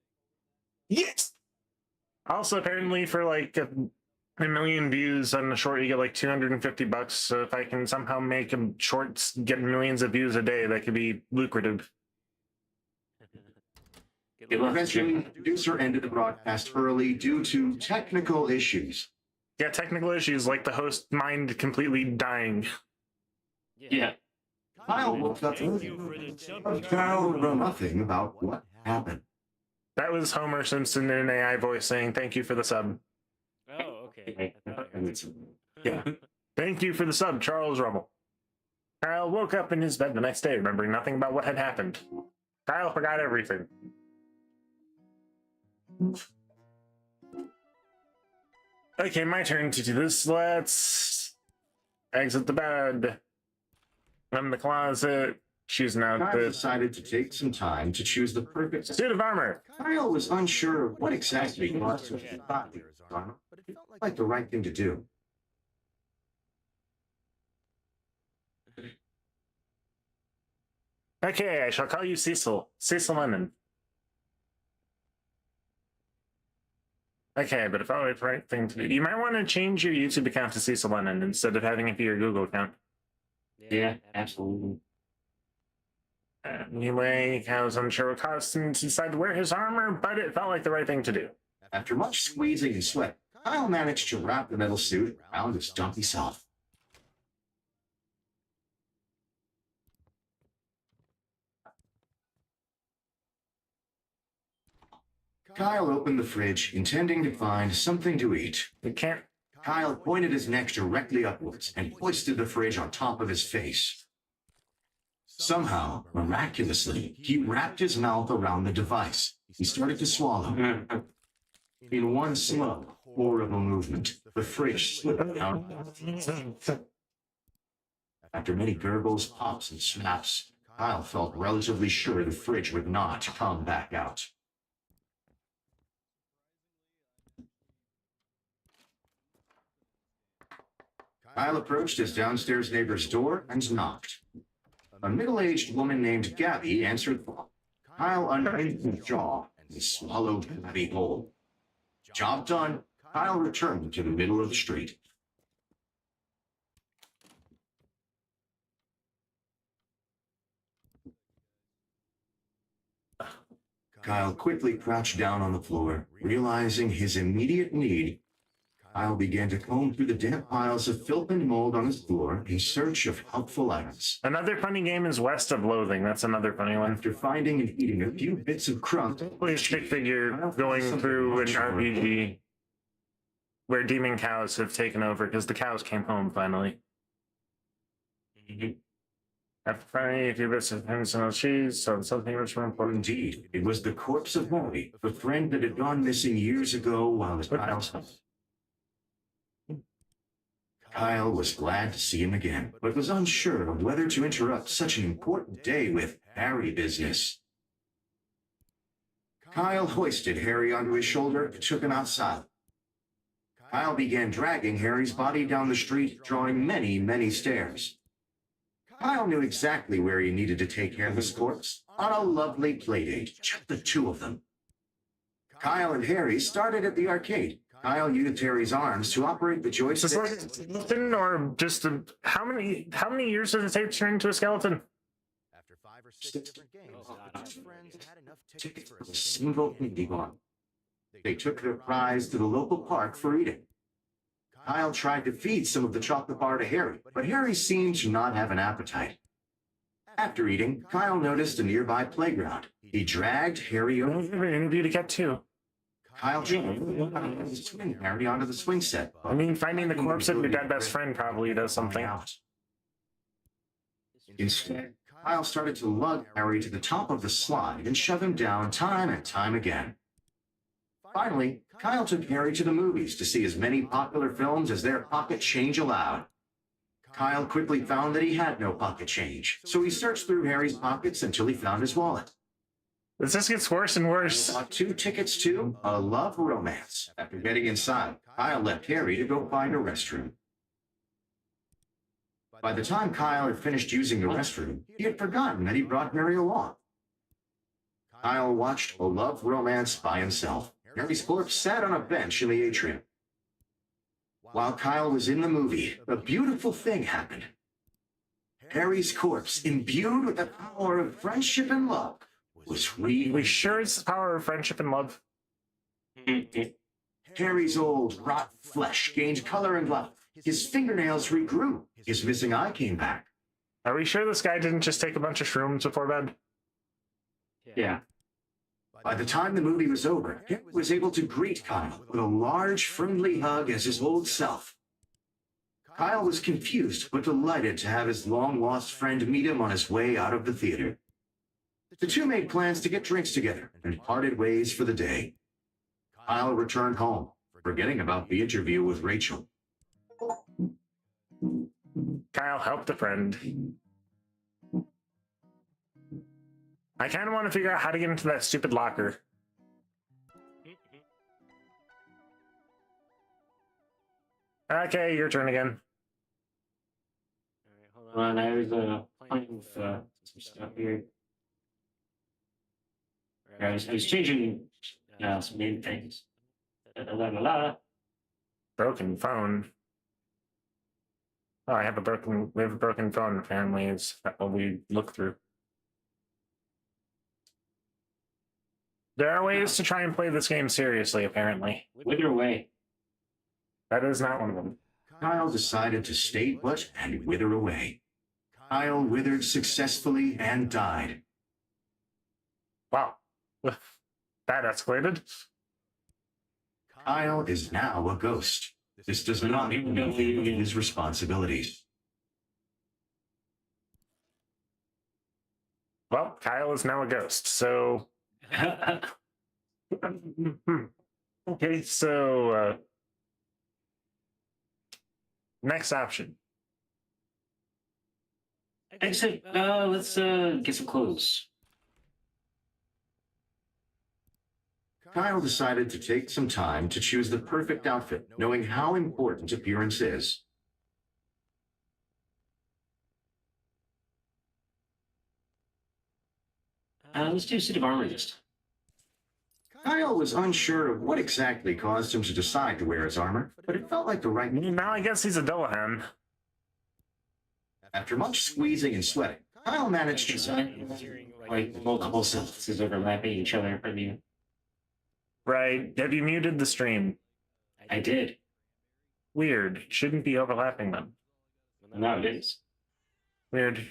Yes. Also, apparently, for like a million views on a short, you get like $250. So if I can somehow make shorts get millions of views a day, that could be lucrative. Eventually, the producer ended the broadcast early due to technical issues. Yeah, technical issues like the host mind completely dying. Yeah. Kyle woke up and Kyle wrote nothing about what happened. That was Homer Simpson in an AI voice saying, "Thank you for the sub." Oh, okay. I thought you were- Yeah. "Thank you for the sub, Charles Rummel." Kyle woke up in his bed the next day, remembering nothing about what had happened. Kyle forgot everything. Okay, my turn to do this. Let's exit the bed. I'm in the closet. choosing out Kyle the decided to take some time to choose the perfect suit of armor. Kyle was unsure of what exactly he thought like the right thing to do. Okay, I shall call you Cecil. Cecil Lennon. Okay, but if I were the right thing to do, you might want to change your YouTube account to Cecil Lennon instead of having it be your Google account. Yeah, absolutely. Anyway, I was unsure what caused him to decide to wear his armor, but it felt like the right thing to do. After much squeezing and sweat, Kyle managed to wrap the metal suit around his dumpy self. Kyle opened the fridge, intending to find something to eat. We can't. Kyle pointed his neck directly upwards and hoisted the fridge on top of his face. Somehow, miraculously, he wrapped his mouth around the device. He started to swallow. In one slow, horrible movement, the fridge slipped out. After many gurgles, pops, and snaps, Kyle felt relatively sure the fridge would not come back out. Kyle approached his downstairs neighbor's door and knocked. A middle-aged woman named Gabby answered. Kyle unhinged his jaw and swallowed Gabby whole. Job done, Kyle returned to the middle of the street. Kyle quickly crouched down on the floor, realizing his immediate need. Kyle began to comb through the damp piles of filth and mold on his floor in search of helpful items. Another funny game is West of Loathing. That's another funny one. After finding and eating a few bits of crust, Please stick figure going through an RPG where demon cows have taken over because the cows came home finally. After finding a few bits of Henson cheese, so something much more important. Indeed, it was the corpse of Molly, the friend that had gone missing years ago while at Kyle's house. Kyle was glad to see him again, but was unsure of whether to interrupt such an important day with Harry business. Kyle hoisted Harry onto his shoulder and took him outside. Kyle began dragging Harry's body down the street, drawing many, many stairs. Kyle knew exactly where he needed to take Harry's corpse, on a lovely playdate, just the two of them. Kyle and Harry started at the arcade. Kyle used Harry's arms to operate the joystick. Is this like a skeleton or just a, how many years does it take to turn into a skeleton? After 5 or 6 different games, two friends had enough tickets for A single indie one. They took their prize to the local park for eating. Kyle tried to feed some of the chocolate bar to Harry, but Harry seemed to not have an appetite. After eating, Kyle noticed a nearby playground. He dragged Harry over. I have an interview to get to. Kyle swing Harry onto the swing set. I mean, finding the corpse of your dead best friend probably does something. Instead, Kyle started to lug Harry to the top of the slide and shove him down time and time again. Finally, Kyle took Harry to the movies to see as many popular films as their pocket change allowed. Kyle quickly found that he had no pocket change, so he searched through Harry's pockets until he found his wallet. This gets worse and worse. Bought 2 tickets to A Love Romance. After getting inside, Kyle left Harry to go find a restroom. By the time Kyle had finished using the restroom, he had forgotten that he brought Harry along. Kyle watched A Love Romance by himself. Harry's corpse sat on a bench in the atrium. While Kyle was in the movie, a beautiful thing happened. Harry's corpse, imbued with the power of friendship and love, was We sure it's the power of friendship and love. Harry's old, rotten flesh gained color and life. His fingernails regrew. His missing eye came back. Are we sure this guy didn't just take a bunch of shrooms before bed? Yeah. By the time the movie was over, Harry was able to greet Kyle with a large, friendly hug as his old self. Kyle was confused but delighted to have his long-lost friend meet him on his way out of the theater. The two made plans to get drinks together and parted ways for the day. Kyle returned home, forgetting about the interview with Rachel. Kyle helped a friend. I kind of want to figure out how to get into that stupid locker. Okay, your turn again. Alright, Well, I was playing with some stuff here. I was changing some main things. La, la, la. Broken phone. Oh, we have a broken phone, apparently. Is that what we look through? There are ways to try and play this game seriously, apparently. Wither away. That is not one of them. Kyle decided to stay put and wither away. Kyle withered successfully and died. Wow. That escalated. Kyle is now a ghost. This does not relieve his responsibilities. Well, Kyle is now a ghost, so... Okay, so... next option. Exit. Let's get some clothes. Kyle decided to take some time to choose the perfect outfit, knowing how important appearance is. Let's do a suit of armor just. Kyle was unsure of what exactly caused him to decide to wear his armor, but it felt like the right move. Now I guess he's a Dullahan. After much squeezing and sweating, Kyle managed to... Like multiple sentences overlapping each other from you. Right. Have you muted the stream? I did. Weird. Shouldn't be overlapping them. No, it is. Weird.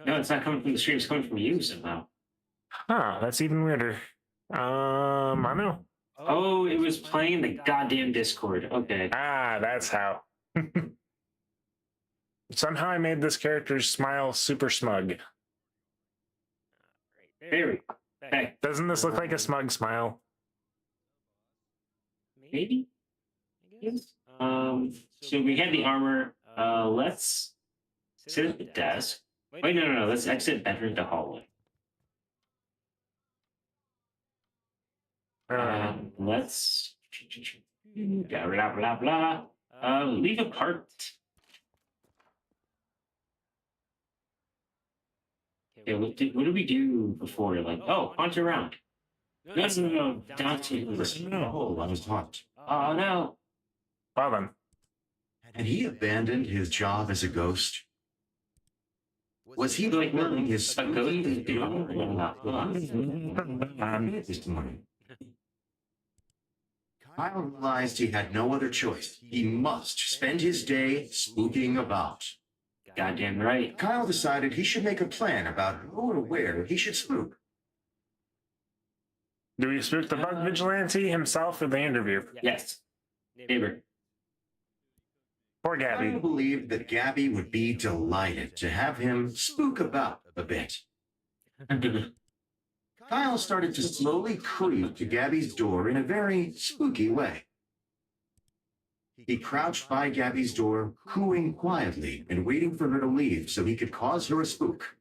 No, it's not coming from the stream. It's coming from you somehow. Huh, that's even weirder. I know. Oh, it was playing the goddamn Discord. Okay. Ah, that's how. Somehow I made this character smile super smug. Very. Hey, Doesn't this look like a smug smile? maybe? Yes. So we had the armor. Let's sit at the desk. Wait, no. Let's exit bedroom to hallway. Let's blah blah blah blah. Leave a part. Okay, what did we do before? Like, oh, hunt around. No. Down to the hole on his haunt. Oh no. Well then. Had he abandoned his job as a ghost? Was he like willing his A ghost is this morning? Kyle realized he had no other choice. He must spend his day spooking about. Goddamn right. Kyle decided he should make a plan about who or where he should spook. Do we spook the bug vigilante himself or the interview? Yes. Neighbor. Poor Kyle Gabby. believed that Gabby would be delighted to have him spook about a bit. Kyle started to slowly creep to Gabby's door in a very spooky way. He crouched by Gabby's door, cooing quietly and waiting for her to leave so he could cause her a spook.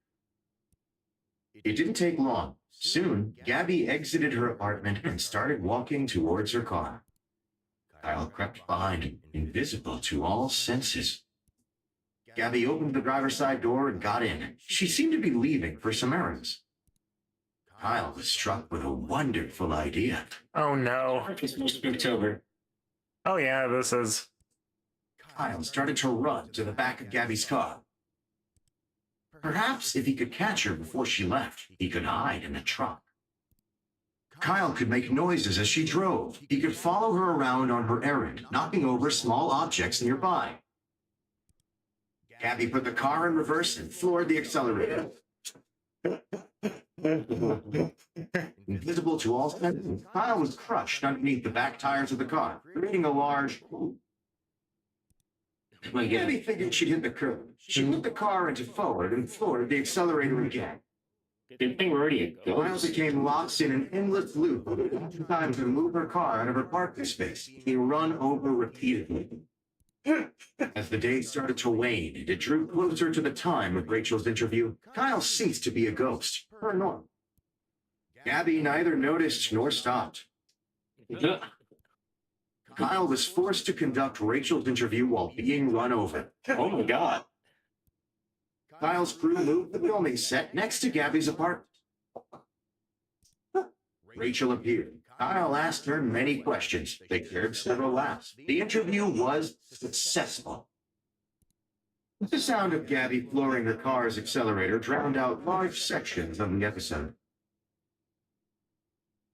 It didn't take long. Soon, Gabby exited her apartment and started walking towards her car. Kyle crept behind, invisible to all senses. Gabby opened the driver's side door and got in. She seemed to be leaving for some errands. Kyle was struck with a wonderful idea. Oh no. Spooktober. Oh yeah, this is. Kyle started to run to the back of Gabby's car. Perhaps if he could catch her before she left, he could hide in the trunk. Kyle could make noises as she drove. He could follow her around on her errand, knocking over small objects nearby. Gabby put the car in reverse and floored the accelerator. Invisible to all senses, Kyle was crushed underneath the back tires of the car, creating a large... Gabby figured she'd hit the curb. She put the car into forward and floored the accelerator again. Good thing we're already a Kyle ghost. became lost in an endless loop of time to move her car out of her parking space. He run over repeatedly. As the days started to wane and it drew closer to the time of Rachel's interview, Kyle ceased to be a ghost, per normal. Gabby neither noticed nor stopped. Kyle was forced to conduct Rachel's interview while being run over. Oh my god. Kyle's crew moved the filming set next to Gabby's apartment. Rachel appeared. Kyle asked her many questions. They cleared several laughs. The interview was successful. The sound of Gabby flooring her car's accelerator drowned out large sections of the episode.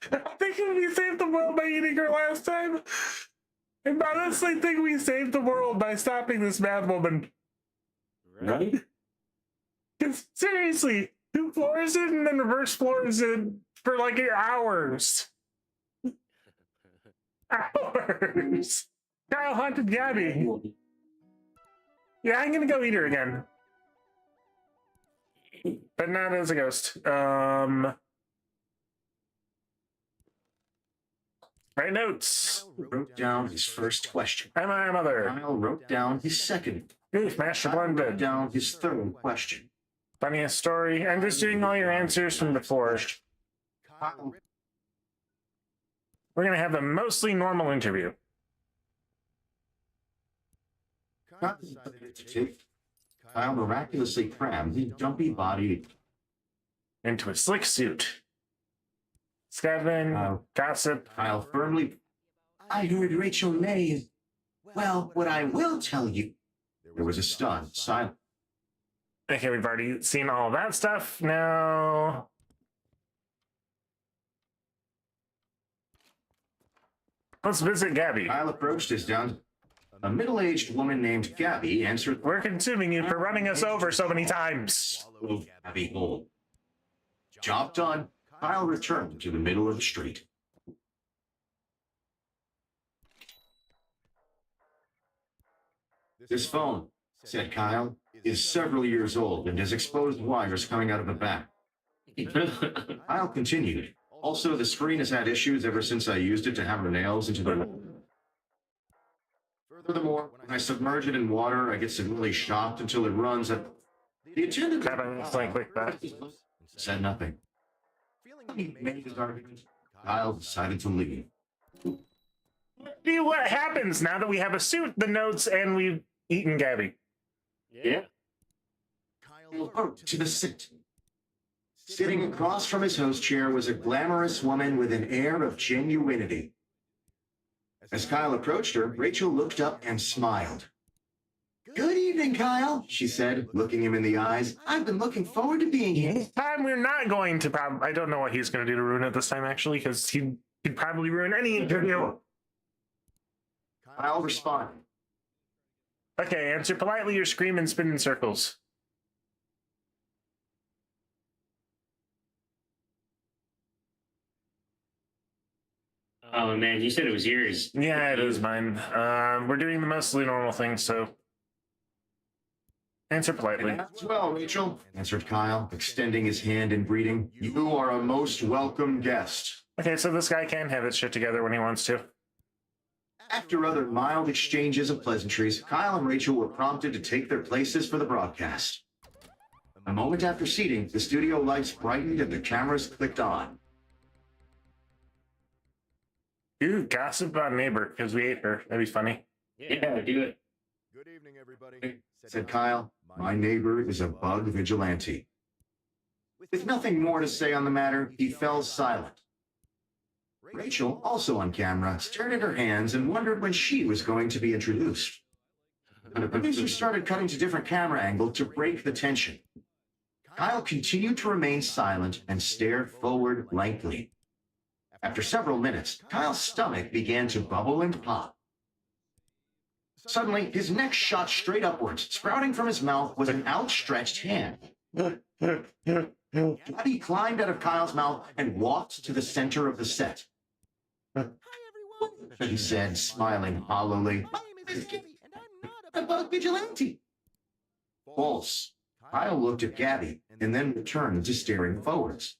I think we saved the world by eating her last time. I honestly think we saved the world by stopping this mad woman. Right? Because seriously, who floors it and then reverse floors it for like hours? Hours! Kyle haunted Gabby. Yeah, I'm gonna go eat her again. But not as a ghost. Write notes. Kyle wrote down his first question. Am I a mother? Kyle wrote down his second. Beef, master Kyle wrote blended. down his third question. Funniest story. I'm just doing all your answers from before. Kyle We're gonna have a mostly normal interview. decided to take. Kyle miraculously crammed his dumpy body. Into a slick suit. Scavenging, gossip. Kyle firmly. I heard Rachel May. Well, what I will tell you. There was a stunned silence. Okay, we've already seen all that stuff. Now, let's visit Gabby. Kyle approached his down. A middle-aged woman named Gabby answered. We're consuming you for running us over so many times. Swallowed Gabby whole. Job done. Kyle returned to the middle of the street. This phone, said Kyle, is several years old and has exposed wires coming out of the back. Kyle continued. Also, the screen has had issues ever since I used it to hammer nails into the wall. Furthermore, when I submerge it in water, I get severely shocked until it runs. The attendant said nothing. He made his argument. Kyle decided to leave. What happens now that we have a suit, the notes, and we've eaten Gabby? Yeah. Kyle wrote to the sit. Sitting across from his host chair was a glamorous woman with an air of genuinity. As Kyle approached her, Rachel looked up and smiled. Good evening, Kyle, she said, looking him in the eyes. I've been looking forward to being here. This time we're not going to I don't know what he's going to do to ruin it this time, actually, because he'd probably ruin any interview. Kyle responded. Okay, answer politely or scream and spin in circles. Oh man, you said it was yours. Yeah, it is mine. We're doing the mostly normal thing, so answer politely. Well, Rachel, answered Kyle, extending his hand in greeting. You are a most welcome guest. Okay, so this guy can have his shit together when he wants to. After other mild exchanges of pleasantries, Kyle and Rachel were prompted to take their places for the broadcast. A moment after seating, the studio lights brightened and the cameras clicked on. Ooh, gossip about a neighbor, because we ate her. That'd be funny. Yeah, do it. Good evening, everybody, Said Kyle. My neighbor is a bug vigilante. With nothing more to say on the matter, he fell silent. Rachel, also on camera, stared at her hands and wondered when she was going to be introduced. The producer started cutting to different camera angles to break the tension. Kyle continued to remain silent and stared forward blankly. After several minutes, Kyle's stomach began to bubble and pop. Suddenly, his neck shot straight upwards. Sprouting from his mouth was an outstretched hand. Gabby climbed out of Kyle's mouth and walked to the center of the set. Hi, everyone. He said, smiling hollowly. My name is Gabby, and I'm not A bug vigilante. False. Kyle looked at Gabby and then returned to staring forwards.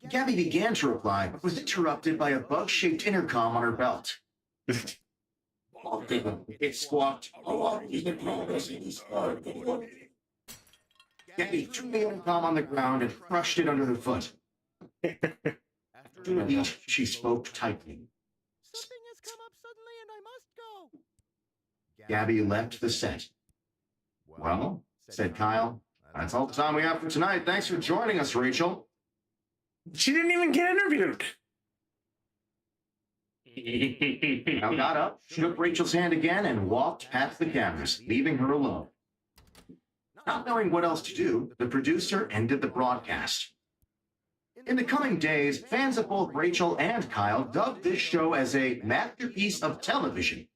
Gabby began to reply, but was interrupted by a bug-shaped intercom on her belt. It squawked. Gabby threw the intercom on the ground and crushed it under her foot. To each, she spoke tightly. Something has come up suddenly and I must go. Gabby left the set. Well, said Kyle, that's all the time we have for tonight. Thanks for joining us, Rachel. She didn't even get interviewed. Kyle got up, shook Rachel's hand again, and walked past the cameras, leaving her alone. Not knowing what else to do, the producer ended the broadcast. In the coming days, fans of both Rachel and Kyle dubbed this show as a masterpiece of television.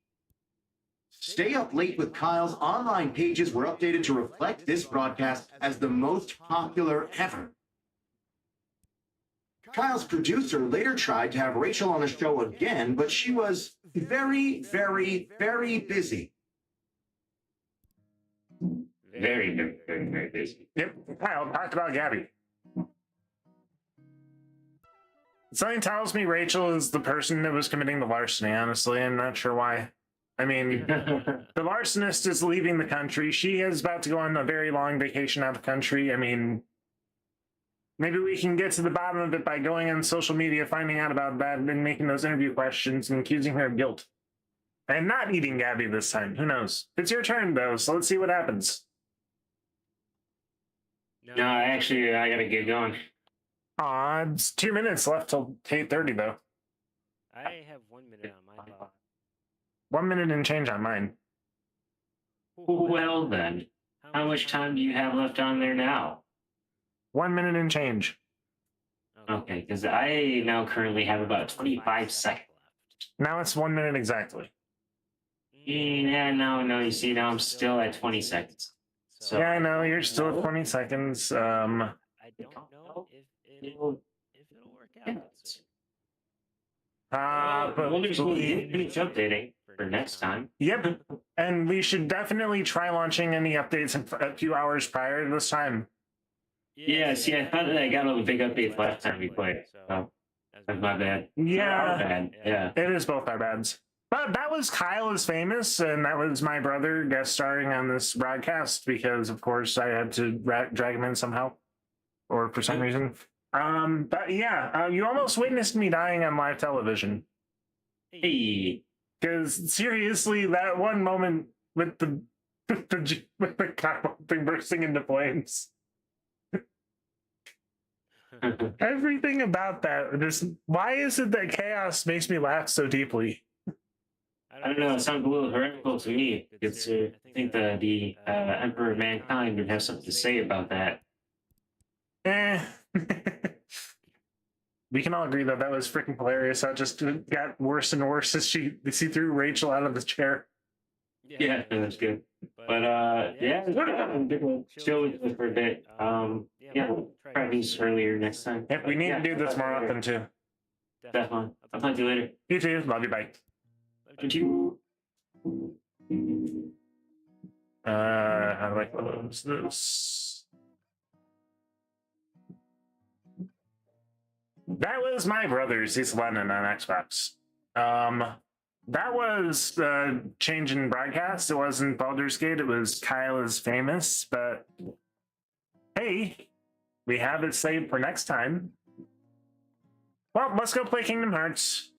Stay Up Late with Kyle's online pages were updated to reflect this broadcast as the most popular ever. Kyle's producer later tried to have Rachel on the show again, but she was very, very, very busy. Very, very, very, very busy. Yep, Kyle talked about Gabby. Something tells me Rachel is the person that was committing the larceny, honestly. I'm not sure why. I mean, the larcenist is leaving the country. She is about to go on a very long vacation out of the country. I mean, maybe we can get to the bottom of it by going on social media, finding out about that, and then making those interview questions and accusing her of guilt. And not eating Gabby this time. Who knows? It's your turn, though, so let's see what happens. No, actually, I gotta get going. Aw, it's 2 minutes left till 8:30, though. I have 1 minute on my clock. 1 minute and change on mine. Well then, how much time do you have left on there now? 1 minute and change. Okay, because I now currently have about 25 seconds. Now it's 1 minute exactly. Yeah, no, you see, now I'm still at 20 seconds. So, Yeah, I know, you're still at 20 seconds. I don't know if it'll work out. But well, there's finish updating for next time. Yep, and we should definitely try launching any updates a few hours prior to this time. Yeah, see, I thought that I got all the big updates last time we played. So that's my bad. Yeah, Our bad. Yeah. It is both our bads. But that was Kyle is Famous, and that was my brother guest starring on this broadcast because, of course, I had to drag him in somehow, or for some reason. But yeah, you almost witnessed me dying on live television. Hey. Because seriously, that one moment with the cockpit thing bursting into flames. Everything about that, just why is it that chaos makes me laugh so deeply? I don't know. It sounds a little heretical to me. Because I think the Emperor of Mankind would have something to say about that. We can all agree that that was freaking hilarious. How it just got worse and worse as she threw Rachel out of the chair. Yeah, that's good. But yeah, I'm gonna chill with it for a bit. Yeah, we'll try these earlier next time. Yep, we need to do this more often too. Definitely. I'll talk to you later. You too. Love you. Bye. Thank you. How do I close this? That was my brother's East London on Xbox. That was change in broadcast. It wasn't Baldur's Gate. It was Kyle is Famous. But hey, we have it saved for next time. Well, let's go play Kingdom Hearts.